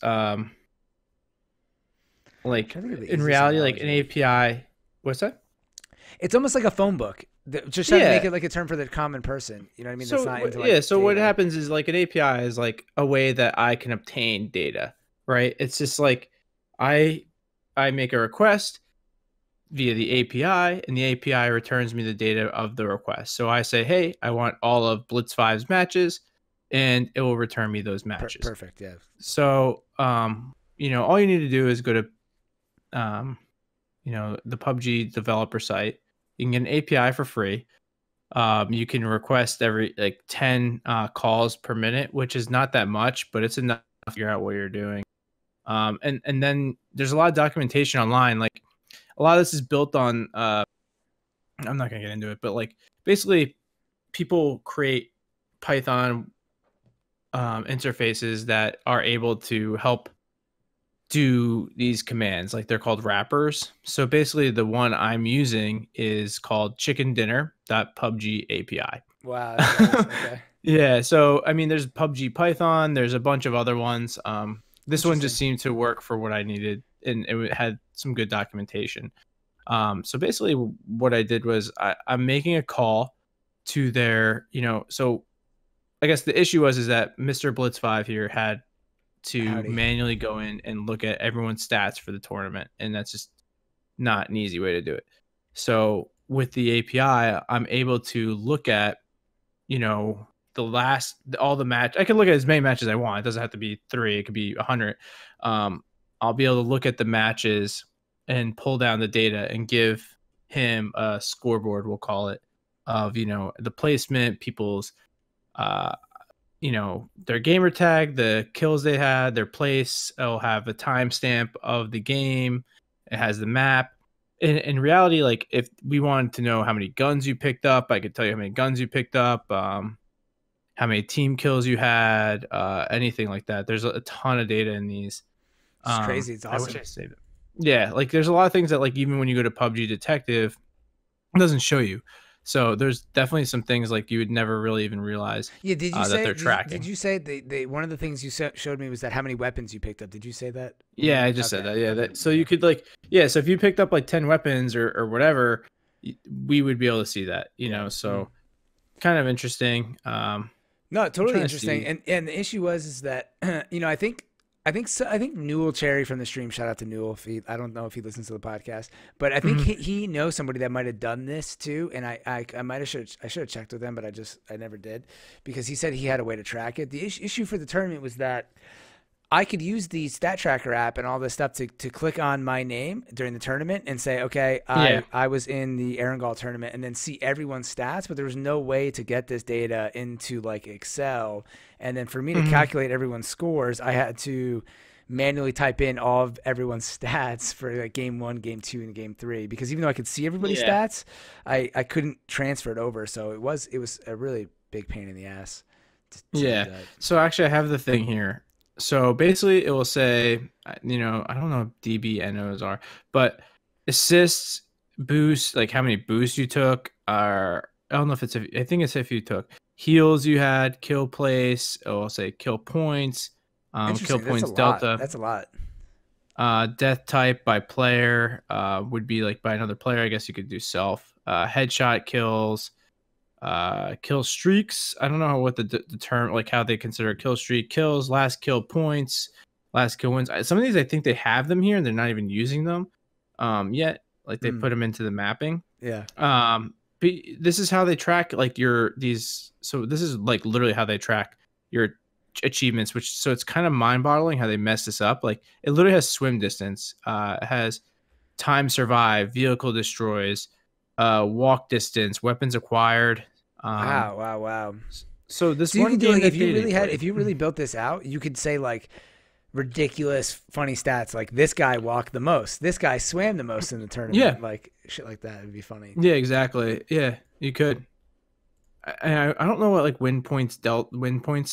[SPEAKER 2] like in reality, like an API. What's that?
[SPEAKER 1] It's almost like a phone book. Just trying to make it like a term for the common person. You know what I mean?
[SPEAKER 2] So
[SPEAKER 1] That's not into, like,
[SPEAKER 2] so what happens is like an API is like a way that I can obtain data, right? It's just like I make a request via the API, and the API returns me the data of the request. So I say, hey, I want all of Blitz 5's matches, and it will return me those matches.
[SPEAKER 1] Perfect. Yeah.
[SPEAKER 2] So all you need to do is go to the PUBG developer site. You can get an API for free. You can request every 10 calls per minute, which is not that much, but it's enough to figure out what you're doing. And then there's a lot of documentation online. Like a lot of this is built on I'm not gonna get into it, but like basically people create Python interfaces that are able to help do these commands. Like they're called wrappers. So basically the one I'm using is called chicken dinner.pubg API.
[SPEAKER 1] Wow. Nice. Okay.
[SPEAKER 2] Yeah. So, I mean, there's PUBG Python. There's a bunch of other ones. This one just seemed to work for what I needed, and it had some good documentation. So basically what I did was I'm making a call to their, so I guess the issue is that Mr. Blitz 5 here had to manually go in and look at everyone's stats for the tournament, and that's just not an easy way to do it. So with the API, I'm able to look at all the match. I can look at as many matches as I want. It doesn't have to be 3, it could be 100. I'll be able to look at the matches and pull down the data and give him a scoreboard, we'll call it, of the placement, people's their gamer tag, the kills they had, their place. It'll have a timestamp of the game. It has the map. In reality, like if we wanted to know how many guns you picked up, I could tell you how many guns you picked up, how many team kills you had, anything like that. There's a ton of data in these.
[SPEAKER 1] It's crazy. It's awesome.
[SPEAKER 2] I wish I saved it. Yeah, like there's a lot of things that like even when you go to PUBG Detective, it doesn't show you. So there's definitely some things like you would never really even realize.
[SPEAKER 1] Yeah, did you say
[SPEAKER 2] that they're tracking?
[SPEAKER 1] Did you say they one of the things you showed me was that how many weapons you picked up? Did you say that?
[SPEAKER 2] Yeah, I just said that. Yeah, so you could so if you picked up like 10 weapons or whatever, we would be able to see that. So kind of interesting.
[SPEAKER 1] No, totally interesting. And the issue is that I think I think so. I think Newell Cherry from the stream. Shout out to Newell. If I don't know if he listens to the podcast, but I think
[SPEAKER 2] Mhm.
[SPEAKER 1] he knows somebody that might have done this too. And I might have I should have checked with him, but I never did, because he said he had a way to track it. The issue for the tournament was that I could use the stat tracker app and all this stuff to click on my name during the tournament and say, okay,
[SPEAKER 2] Yeah.
[SPEAKER 1] I was in the Erangel tournament, and then see everyone's stats, but there was no way to get this data into like Excel. And then for me to
[SPEAKER 2] Mhm.
[SPEAKER 1] calculate everyone's scores, I had to manually type in all of everyone's stats for like game 1, game 2, and game 3, because even though I could see everybody's
[SPEAKER 2] Yeah.
[SPEAKER 1] stats, I couldn't transfer it over. So it was a really big pain in the ass to do
[SPEAKER 2] Yeah.
[SPEAKER 1] that.
[SPEAKER 2] So actually, I have the thing here. So basically, it will say, you know, I don't know what DBNOs are, but assists, boosts, like how many boosts you took are. I don't know if it's. I think it's if you took heals you had, kill place. It will say kill points, kill
[SPEAKER 1] Interesting. That's a
[SPEAKER 2] points
[SPEAKER 1] lot.
[SPEAKER 2] delta.
[SPEAKER 1] That's a lot.
[SPEAKER 2] Death type by player would be like by another player. I guess you could do self. Headshot kills. Kill streaks. I don't know what the term, like how they consider a kill streak. Kills, last kill points, last kill wins. Some of these I think they have them here and they're not even using them yet. Like they put them into the mapping.
[SPEAKER 1] Yeah.
[SPEAKER 2] But this is how they track like your these. So this is like literally how they track your achievements. Which so it's kind of mind boggling how they mess this up. Like it literally has swim distance. It has time survived, vehicle destroys, walk distance, weapons acquired.
[SPEAKER 1] Wow.
[SPEAKER 2] So this
[SPEAKER 1] So you
[SPEAKER 2] one
[SPEAKER 1] could do
[SPEAKER 2] game
[SPEAKER 1] like
[SPEAKER 2] that
[SPEAKER 1] if you
[SPEAKER 2] they
[SPEAKER 1] really had,
[SPEAKER 2] played-
[SPEAKER 1] if you really built this out, you could say like ridiculous funny stats, like this guy walked the most, this guy swam the most in the tournament.
[SPEAKER 2] Yeah.
[SPEAKER 1] Like shit like that would be funny.
[SPEAKER 2] Yeah, exactly. Yeah, you could. I don't know what like win points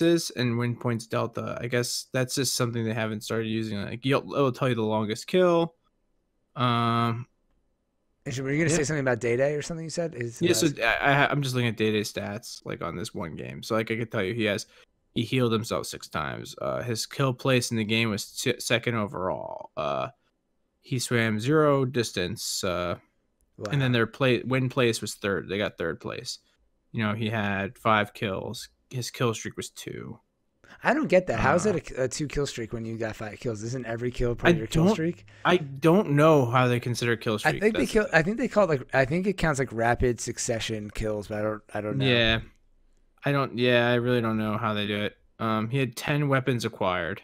[SPEAKER 2] is and win points delta. I guess that's just something they haven't started using. Like it'll tell you the longest kill. Um,
[SPEAKER 1] And were you gonna
[SPEAKER 2] Yeah.
[SPEAKER 1] say something about Day or something? You said is
[SPEAKER 2] Yeah, so I'm just looking at day stats like on this one game. So like I could tell you he healed himself 6 times. His kill place in the game was second overall. He swam 0 distance.
[SPEAKER 1] wow.
[SPEAKER 2] And then their win place was third. They got third place. You know, he had 5 kills. His kill streak was 2.
[SPEAKER 1] I don't get that. How is it a 2 kill streak when you got 5 kills? Isn't every kill part of your kill streak?
[SPEAKER 2] I don't know how they consider kill streak.
[SPEAKER 1] I think they kill. I think they call it like. I think it counts like rapid succession kills, but I don't know.
[SPEAKER 2] Yeah, I don't. Yeah, I really don't know how they do it. He had 10 weapons acquired.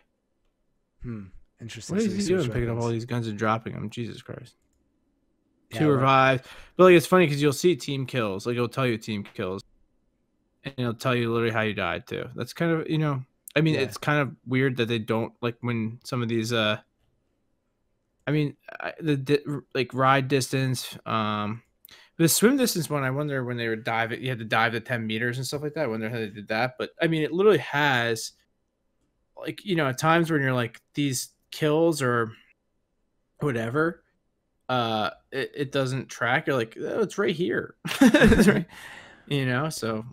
[SPEAKER 1] Interesting.
[SPEAKER 2] What
[SPEAKER 1] So
[SPEAKER 2] is he
[SPEAKER 1] switched
[SPEAKER 2] doing? Picking up
[SPEAKER 1] weapons.
[SPEAKER 2] all these guns and dropping them? Jesus Christ.
[SPEAKER 1] Yeah,
[SPEAKER 2] 2
[SPEAKER 1] well-
[SPEAKER 2] revived. But like it's funny because you'll see team kills. Like it'll tell you team kills, and it'll tell you literally how you died too. That's kind of I mean,
[SPEAKER 1] Yeah.
[SPEAKER 2] it's kind of weird that they don't like when some of these. I mean, like ride distance. The swim distance one, I wonder when they were diving, you had to dive to 10 meters and stuff like that. I wonder how they did that. But I mean, it literally has, like, at times when you're like these kills or whatever, it doesn't track. You're like, oh, it's right here. It's right, so.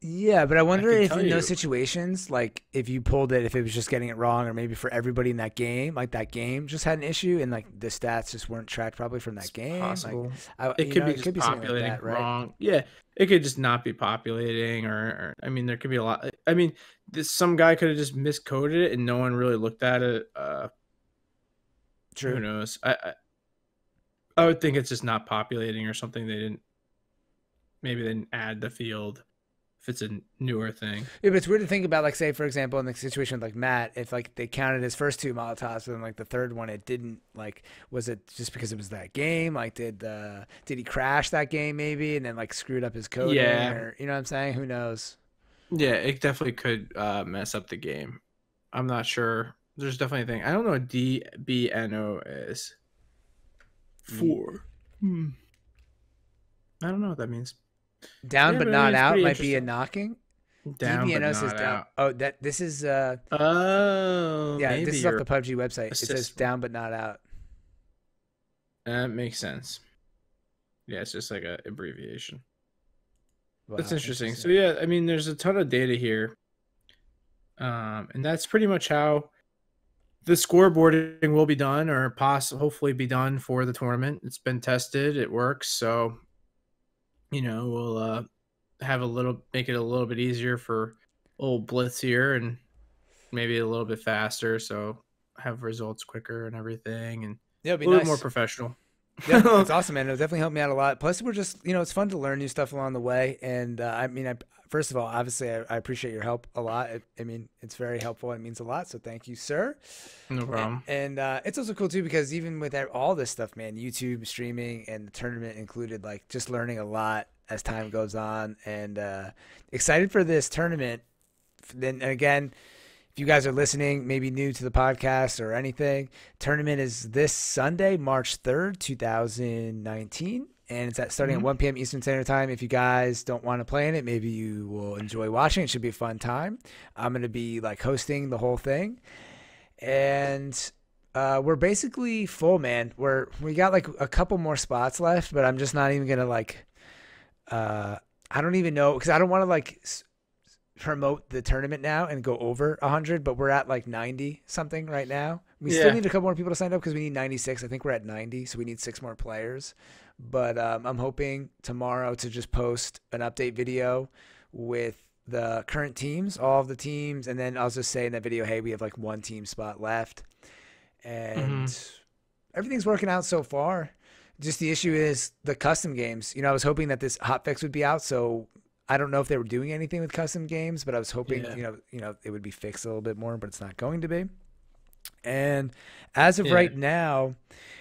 [SPEAKER 1] Yeah, but I wonder
[SPEAKER 2] can
[SPEAKER 1] if
[SPEAKER 2] tell
[SPEAKER 1] in those
[SPEAKER 2] you.
[SPEAKER 1] situations, like if you pulled it, if it was just getting it wrong, or maybe for everybody in that game, like that game just had an issue, and like the stats just weren't tracked probably from that game.
[SPEAKER 2] Possible.
[SPEAKER 1] Like,
[SPEAKER 2] It could be
[SPEAKER 1] it
[SPEAKER 2] just
[SPEAKER 1] could be something like
[SPEAKER 2] populating
[SPEAKER 1] that, right?
[SPEAKER 2] wrong. Yeah, it could just not be populating, or I mean, there could be a lot. I mean, some guy could have just miscoded it, and no one really looked at it.
[SPEAKER 1] True.
[SPEAKER 2] Who knows? I would think it's just not populating or something. Maybe they didn't add the field if it's a newer thing.
[SPEAKER 1] Yeah, but it's weird to think about, like, say, for example, in the situation with, like, Matt, if, like, they counted his first 2 Molotovs, and, like, the third one, it didn't, like, was it just because it was that game? Like, did he crash that game, maybe, and then, like, screwed up his coding?
[SPEAKER 2] Yeah.
[SPEAKER 1] Or, you know what I'm saying? Who knows?
[SPEAKER 2] Yeah, it definitely could mess up the game. I'm not sure. There's definitely a thing. I don't know what DBNO is. 4. I don't know what that means.
[SPEAKER 1] Down
[SPEAKER 2] Yeah,
[SPEAKER 1] but
[SPEAKER 2] but I
[SPEAKER 1] not
[SPEAKER 2] mean, it's
[SPEAKER 1] out
[SPEAKER 2] pretty
[SPEAKER 1] might be a
[SPEAKER 2] interesting.
[SPEAKER 1] knocking.
[SPEAKER 2] Down but
[SPEAKER 1] DBNO
[SPEAKER 2] not
[SPEAKER 1] says down.
[SPEAKER 2] out.
[SPEAKER 1] Oh, this is
[SPEAKER 2] Oh,
[SPEAKER 1] yeah,
[SPEAKER 2] maybe
[SPEAKER 1] this is off
[SPEAKER 2] you're-
[SPEAKER 1] the PUBG website. It says
[SPEAKER 2] assist.
[SPEAKER 1] down but not out.
[SPEAKER 2] That makes sense. Yeah, it's just like a abbreviation.
[SPEAKER 1] Wow,
[SPEAKER 2] That's interesting. So yeah, I mean, there's a ton of data here, and that's pretty much how the scoreboarding will be done, or hopefully be done for the tournament. It's been tested; it works. So, we'll make it a little bit easier for old Blitz here, and maybe a little bit faster, so have results quicker and everything, and
[SPEAKER 1] Yeah, it'd be
[SPEAKER 2] a little bit more
[SPEAKER 1] nice.
[SPEAKER 2] professional.
[SPEAKER 1] Yeah, that's awesome, man. It'll definitely help me out a lot. Plus, we're just, it's fun to learn new stuff along the way. And I mean, first of all, obviously, I appreciate your help a lot. I mean, it's very helpful. It means a lot. So thank you, sir.
[SPEAKER 2] No problem.
[SPEAKER 1] And it's also cool too because even with all this stuff, man, YouTube streaming and the tournament included, like just learning a lot as time goes on, and excited for this tournament. Then again, if you guys are listening, maybe new to the podcast or anything, tournament is this Sunday, March 3rd, 2019. And it's starting at 1 p.m. Eastern Standard Time. If you guys don't want to play in it, maybe you will enjoy watching. It should be a fun time. I'm going to be like hosting the whole thing. And we're basically full, man. We got like a couple more spots left, but I'm just not even going to like, I don't even know, because I don't want to like promote the tournament now and go over 100, but we're at like 90 something right now. We still need a couple more people to sign up because we need 96. I think we're at 90, so we need 6 more players. But I'm hoping tomorrow to just post an update video with the current teams, all of the teams, and then I'll just say in that video, hey, we have like 1 team spot left. And everything's working out so far. Just the issue is the custom games. I was hoping that this hotfix would be out, so I don't know if they were doing anything with custom games, but I was hoping, it would be fixed a little bit more, but it's not going to be. And as of right now,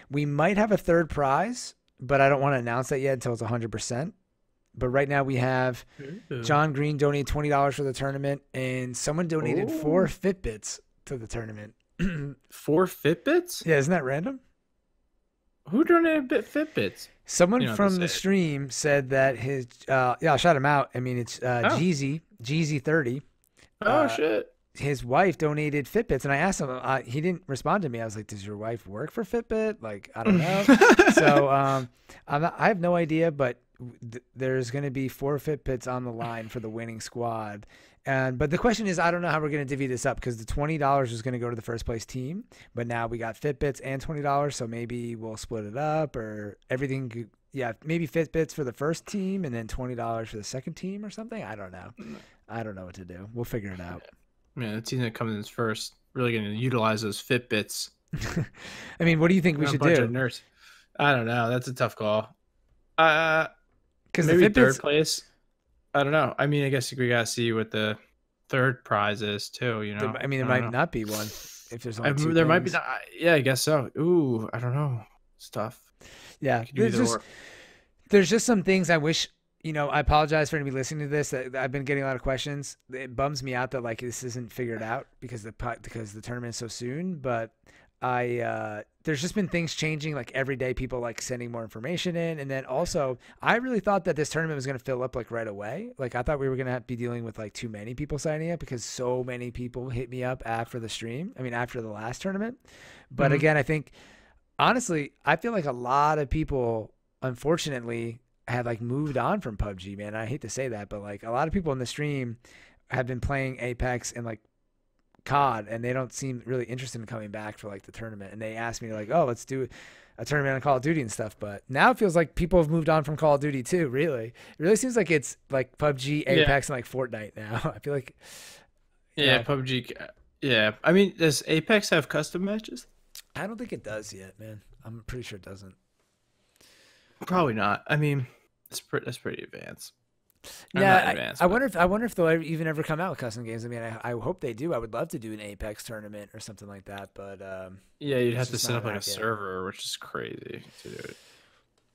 [SPEAKER 1] we might have a 3rd prize, but I don't want to announce that yet until it's 100%. But right now we have John Green donated $20 for the tournament, and someone donated 4 Fitbits to the tournament.
[SPEAKER 2] 4 Fitbits?
[SPEAKER 1] Yeah, isn't that random?
[SPEAKER 2] Who donated Fitbits?
[SPEAKER 1] Someone from the stream said that his I'll shout him out. I mean, it's Jeezy30.
[SPEAKER 2] Oh shit.
[SPEAKER 1] His wife donated Fitbits, and I asked him. He didn't respond to me. I was like, "Does your wife work for Fitbit?" Like, I don't know. So I have no idea, but there's going to be 4 Fitbits on the line for the winning squad. But the question is, I don't know how we're going to divvy this up because the $20 is going to go to the first place team, but now we got Fitbits and $20, so maybe we'll split it up or everything. Yeah, maybe Fitbits for the first team and then $20 for the second team or something. I don't know. I don't know what to do. We'll figure it out.
[SPEAKER 2] Man, the team that comes in first really going to utilize those Fitbits.
[SPEAKER 1] I mean, what do you think we should do?
[SPEAKER 2] I don't know. That's a tough call.
[SPEAKER 1] Because
[SPEAKER 2] maybe third place. I don't know. I mean, I guess we gotta see what the 3rd prize is too.
[SPEAKER 1] I mean, there might not be one if there's only 2
[SPEAKER 2] there
[SPEAKER 1] things.
[SPEAKER 2] might be. Yeah, I guess so. Ooh, I don't know. It's tough.
[SPEAKER 1] Yeah, there's just some things I wish. I apologize for anybody listening to this. That I've been getting a lot of questions. It bums me out that like this isn't figured out because the tournament is so soon. But there's just been things changing like every day, people like sending more information in. And then also I really thought that this tournament was going to fill up like right away. Like I thought we were going to be dealing with like too many people signing up because so many people hit me up after the stream. I mean, after the last tournament. But again, I think honestly, I feel like a lot of people, unfortunately, have like moved on from PUBG, man. I hate to say that, but like a lot of people in the stream have been playing Apex and like COD, and they don't seem really interested in coming back for like the tournament. And they asked me like, "Oh, let's do a tournament on Call of Duty and stuff." But now it feels like people have moved on from Call of Duty too. Really, it really seems like it's like PUBG, Apex, and like Fortnite now. I feel like.
[SPEAKER 2] PUBG. Yeah, I mean, does Apex have custom matches?
[SPEAKER 1] I don't think it does yet, man. I'm pretty sure it doesn't.
[SPEAKER 2] Probably not. I mean, that's pretty advanced.
[SPEAKER 1] I wonder if they'll even ever come out with custom games. I mean, I hope they do. I would love to do an Apex tournament or something like that, but
[SPEAKER 2] you'd have to set up like a server, which is crazy to do it.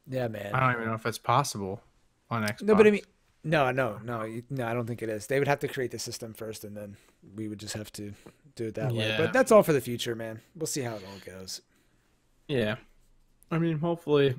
[SPEAKER 1] Yeah, man.
[SPEAKER 2] I don't even know if that's possible on Xbox.
[SPEAKER 1] No, but I mean, no, I don't think it is. They would have to create the system first, and then we would just have to do it that way. But that's all for the future, man. We'll see how it all goes.
[SPEAKER 2] Yeah, I mean, hopefully.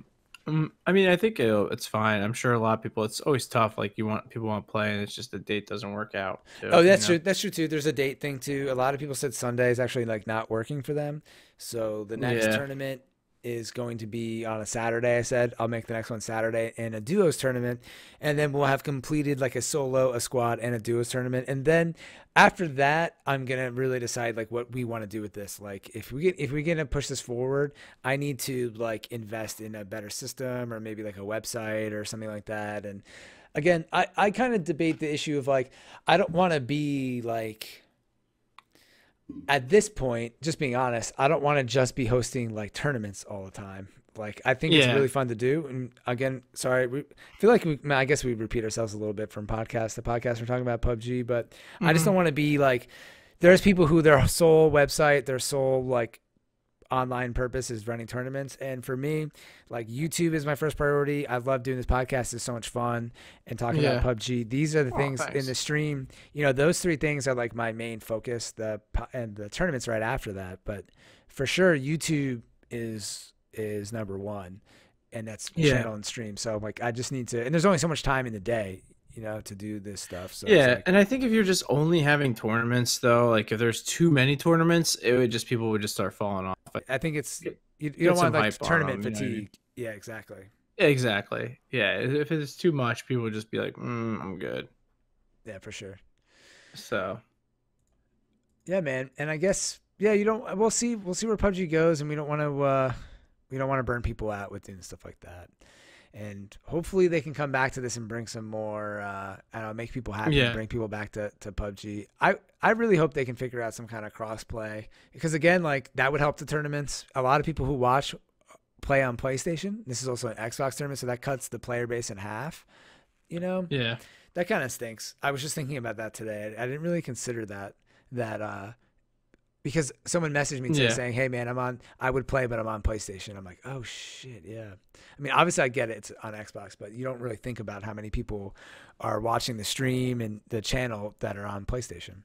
[SPEAKER 2] I mean, I think it's fine. I'm sure a lot of people. It's always tough. Like people want to play, and it's just the date doesn't work out. Too,
[SPEAKER 1] that's true. That's true too. There's a date thing too. A lot of people said Sunday is actually like not working for them. So the next tournament is going to be on a Saturday. I said I'll make the next one Saturday and a duos tournament, and then we'll have completed like a solo, a squad, and a duos tournament. And then after that, I'm gonna really decide like what we want to do with this. Like if we're gonna push this forward, I need to like invest in a better system or maybe like a website or something like that. And again, I kind of debate the issue of like I don't want to be like at this point, just being honest, I don't want to just be hosting like tournaments all the time. Like, I think it's
[SPEAKER 2] Yeah.
[SPEAKER 1] really fun to do. And again, sorry, I feel like I guess we repeat ourselves a little bit from podcast to podcast. We're talking about PUBG, but I just don't want to be like, there's people who their sole website, their sole like online purpose is running tournaments. And for me, like YouTube is my first priority. I love doing this podcast. It's so much fun and talking about PUBG. These are the things in the stream, you know, those three things are like my main focus, and the tournaments right after that. But for sure, YouTube is number one, and that's channel and stream. So like, I just need to, and there's only so much time in the day, you know, to do this stuff. So
[SPEAKER 2] yeah, and I think if you're just only having tournaments, though, like if there's too many tournaments, people would just start falling off.
[SPEAKER 1] I think it's you don't want like tournament fatigue. Yeah, exactly.
[SPEAKER 2] Exactly. Yeah, if it's too much, people would just be like, "I'm good."
[SPEAKER 1] Yeah, for sure.
[SPEAKER 2] So,
[SPEAKER 1] yeah, man, and I guess you don't. We'll see where PUBG goes, and we don't want to burn people out with doing stuff like that. And hopefully they can come back to this and bring some more, I don't know, make people happy, bring people back to PUBG. I really hope they can figure out some kind of cross play, because again, like that would help the tournaments. A lot of people who watch play on PlayStation. This is also an Xbox tournament, so that cuts the player base in half, you know?
[SPEAKER 2] Yeah.
[SPEAKER 1] That kind of stinks. I was just thinking about that today. I didn't really consider that because someone messaged me today saying, "Hey man, I would play, but I'm on PlayStation." I'm like, "Oh shit, yeah." I mean, obviously I get it, it's on Xbox, but you don't really think about how many people are watching the stream and the channel that are on PlayStation.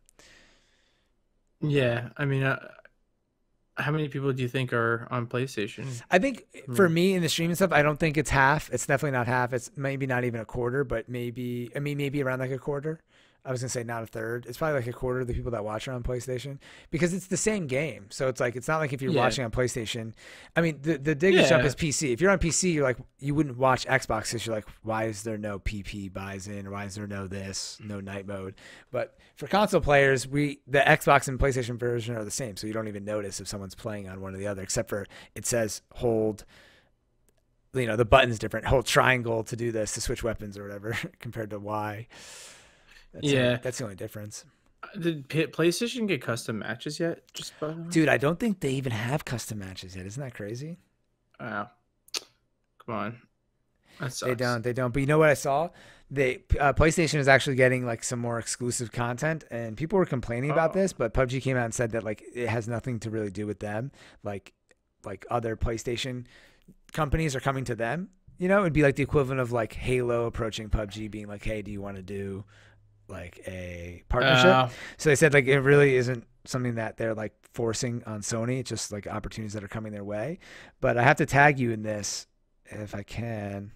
[SPEAKER 2] Yeah, I mean, how many people do you think are on PlayStation?
[SPEAKER 1] I think for me in the stream and stuff, I don't think it's half. It's definitely not half. It's maybe not even a quarter, but maybe around like a quarter. I was going to say not a third. It's probably like a quarter of the people that watch are on PlayStation, because it's the same game. So it's like, it's not like if you're watching on PlayStation. I mean, the biggest jump is PC. If you're on PC, you're like, you wouldn't watch Xbox because you're like, why is there no PP buys in? Or why is there no night mode? But for console players, the Xbox and PlayStation version are the same. So you don't even notice if someone's playing on one or the other, except for it says hold, you know, the button's different. Hold triangle to do this, to switch weapons or whatever, compared to Y. That's the only difference.
[SPEAKER 2] Did PlayStation get custom matches yet?
[SPEAKER 1] Dude, I don't think they even have custom matches yet. Isn't that crazy?
[SPEAKER 2] Wow. Come on. That sucks.
[SPEAKER 1] They don't. But you know what I saw? PlayStation is actually getting like some more exclusive content, and people were complaining about this, but PUBG came out and said that like it has nothing to really do with them. Like other PlayStation companies are coming to them. You know, it'd be like the equivalent of like Halo approaching PUBG, being like, "Hey, do you want to do like a partnership?" So they said like it really isn't something that they're like forcing on Sony. It's just like opportunities that are coming their way. But I have to tag you in this if I can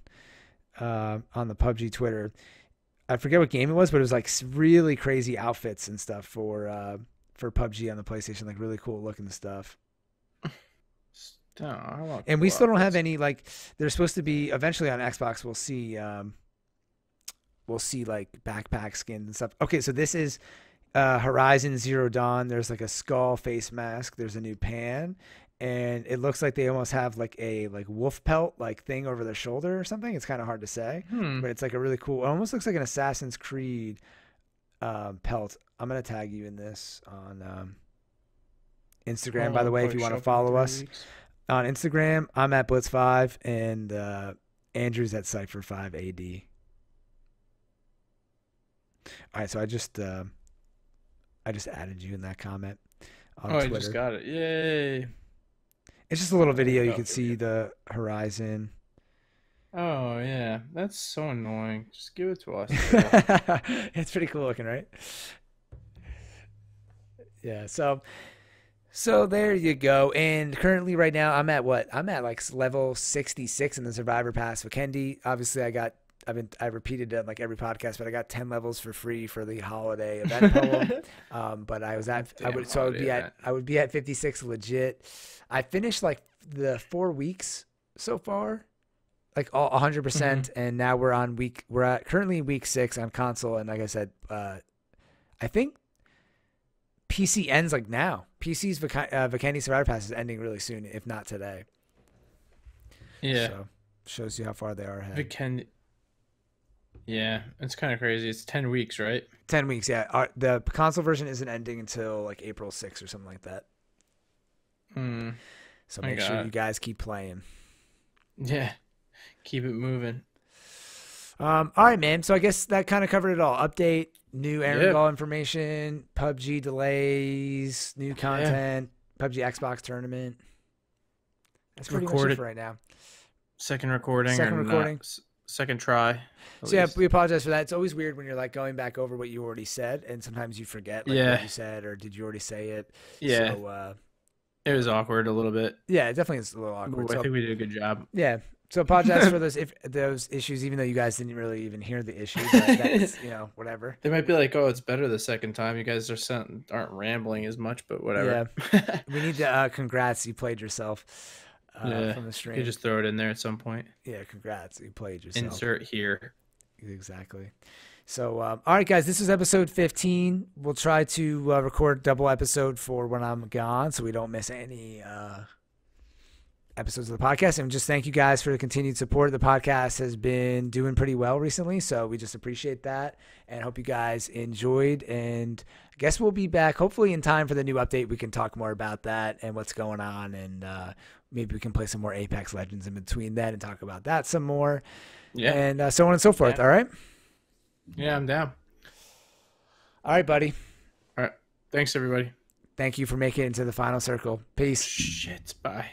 [SPEAKER 1] on the PUBG Twitter. I forget what game it was, but it was like really crazy outfits and stuff for PUBG on the PlayStation, like really cool looking stuff. And we still don't have any, like, there's supposed to be eventually on Xbox. We'll see like backpack skins and stuff. Okay, so this is Horizon Zero Dawn. There's like a skull face mask. There's a new pan, and it looks like they almost have like a wolf pelt like thing over their shoulder or something. It's kind of hard to say, but it's like a really cool. It almost looks like an Assassin's Creed pelt. I'm gonna tag you in this on Instagram. By the way, if you want to follow us on Instagram, I'm at Blitz5 and Andrew's at Sypher5AD. All right, so I just added you in that comment on Twitter.
[SPEAKER 2] I just got it. Yay.
[SPEAKER 1] It's just a little video. You can see the horizon.
[SPEAKER 2] Oh, yeah. That's so annoying. Just give it to us.
[SPEAKER 1] It's pretty cool looking, right? Yeah, so there you go. And currently right now I'm at what? I'm at like level 66 in the Survivor Pass with Kendi. Obviously I repeated it on like every podcast, but I got 10 levels for free for the holiday event poem. But I would be at 56 legit. I finished like the 4 weeks so far, like all 100%. And now we're currently week 6 on console. And like I said, I think PC ends like now. PC's Vikendi Survivor Pass is ending really soon, if not today.
[SPEAKER 2] Yeah.
[SPEAKER 1] So shows you how far they are ahead.
[SPEAKER 2] Vikendi. Yeah, it's kind of crazy. It's 10 weeks, right?
[SPEAKER 1] 10 weeks, yeah. The console version isn't ending until like April 6th or something like that.
[SPEAKER 2] Hmm.
[SPEAKER 1] So
[SPEAKER 2] I
[SPEAKER 1] make
[SPEAKER 2] got
[SPEAKER 1] sure
[SPEAKER 2] it.
[SPEAKER 1] you guys keep playing.
[SPEAKER 2] Yeah. Keep it moving.
[SPEAKER 1] All right, man. So I guess that kind of covered it all. Update, new Aaron
[SPEAKER 2] Yeah.
[SPEAKER 1] Gall information, PUBG delays, new
[SPEAKER 2] Yeah.
[SPEAKER 1] content, PUBG Xbox tournament. That's pretty much it
[SPEAKER 2] Recorded
[SPEAKER 1] for right now.
[SPEAKER 2] second recording or
[SPEAKER 1] Second
[SPEAKER 2] not?
[SPEAKER 1] recording.
[SPEAKER 2] Second try, at
[SPEAKER 1] So yeah,
[SPEAKER 2] least.
[SPEAKER 1] we apologize for that. It's always weird when you're like going back over what you already said, and sometimes you forget like what
[SPEAKER 2] Yeah.
[SPEAKER 1] you said or did you already say it.
[SPEAKER 2] Yeah.
[SPEAKER 1] So
[SPEAKER 2] It was awkward a little bit.
[SPEAKER 1] yeah, it definitely is a little
[SPEAKER 2] But
[SPEAKER 1] awkward.
[SPEAKER 2] I
[SPEAKER 1] So
[SPEAKER 2] think we did a good job.
[SPEAKER 1] yeah. So apologize for those issues, even though you guys didn't really even hear the issue. But that's whatever.
[SPEAKER 2] They might be like, "Oh, it's better the second time." You guys aren't rambling as much, but whatever.
[SPEAKER 1] Yeah. We need to congrats, you played yourself
[SPEAKER 2] Yeah,
[SPEAKER 1] from the
[SPEAKER 2] you
[SPEAKER 1] stream.
[SPEAKER 2] could just throw it in there at some point.
[SPEAKER 1] Yeah, congrats, you played yourself.
[SPEAKER 2] Insert here.
[SPEAKER 1] Exactly. So all right, guys, this is episode 15. We'll try to record a double episode for when I'm gone, so we don't miss any episodes of the podcast. And just thank you guys for the continued support. The podcast has been doing pretty well recently, so we just appreciate that and hope you guys enjoyed. And I guess we'll be back hopefully in time for the new update. We can talk more about that and what's going on, and maybe we can play some more Apex Legends in between then and talk about that some more.
[SPEAKER 2] Yeah,
[SPEAKER 1] And so on and so forth.
[SPEAKER 2] Yeah.
[SPEAKER 1] All right.
[SPEAKER 2] yeah, I'm down.
[SPEAKER 1] All right, buddy.
[SPEAKER 2] All right, thanks everybody.
[SPEAKER 1] Thank you for making it into the final circle. Peace.
[SPEAKER 2] Shit, bye.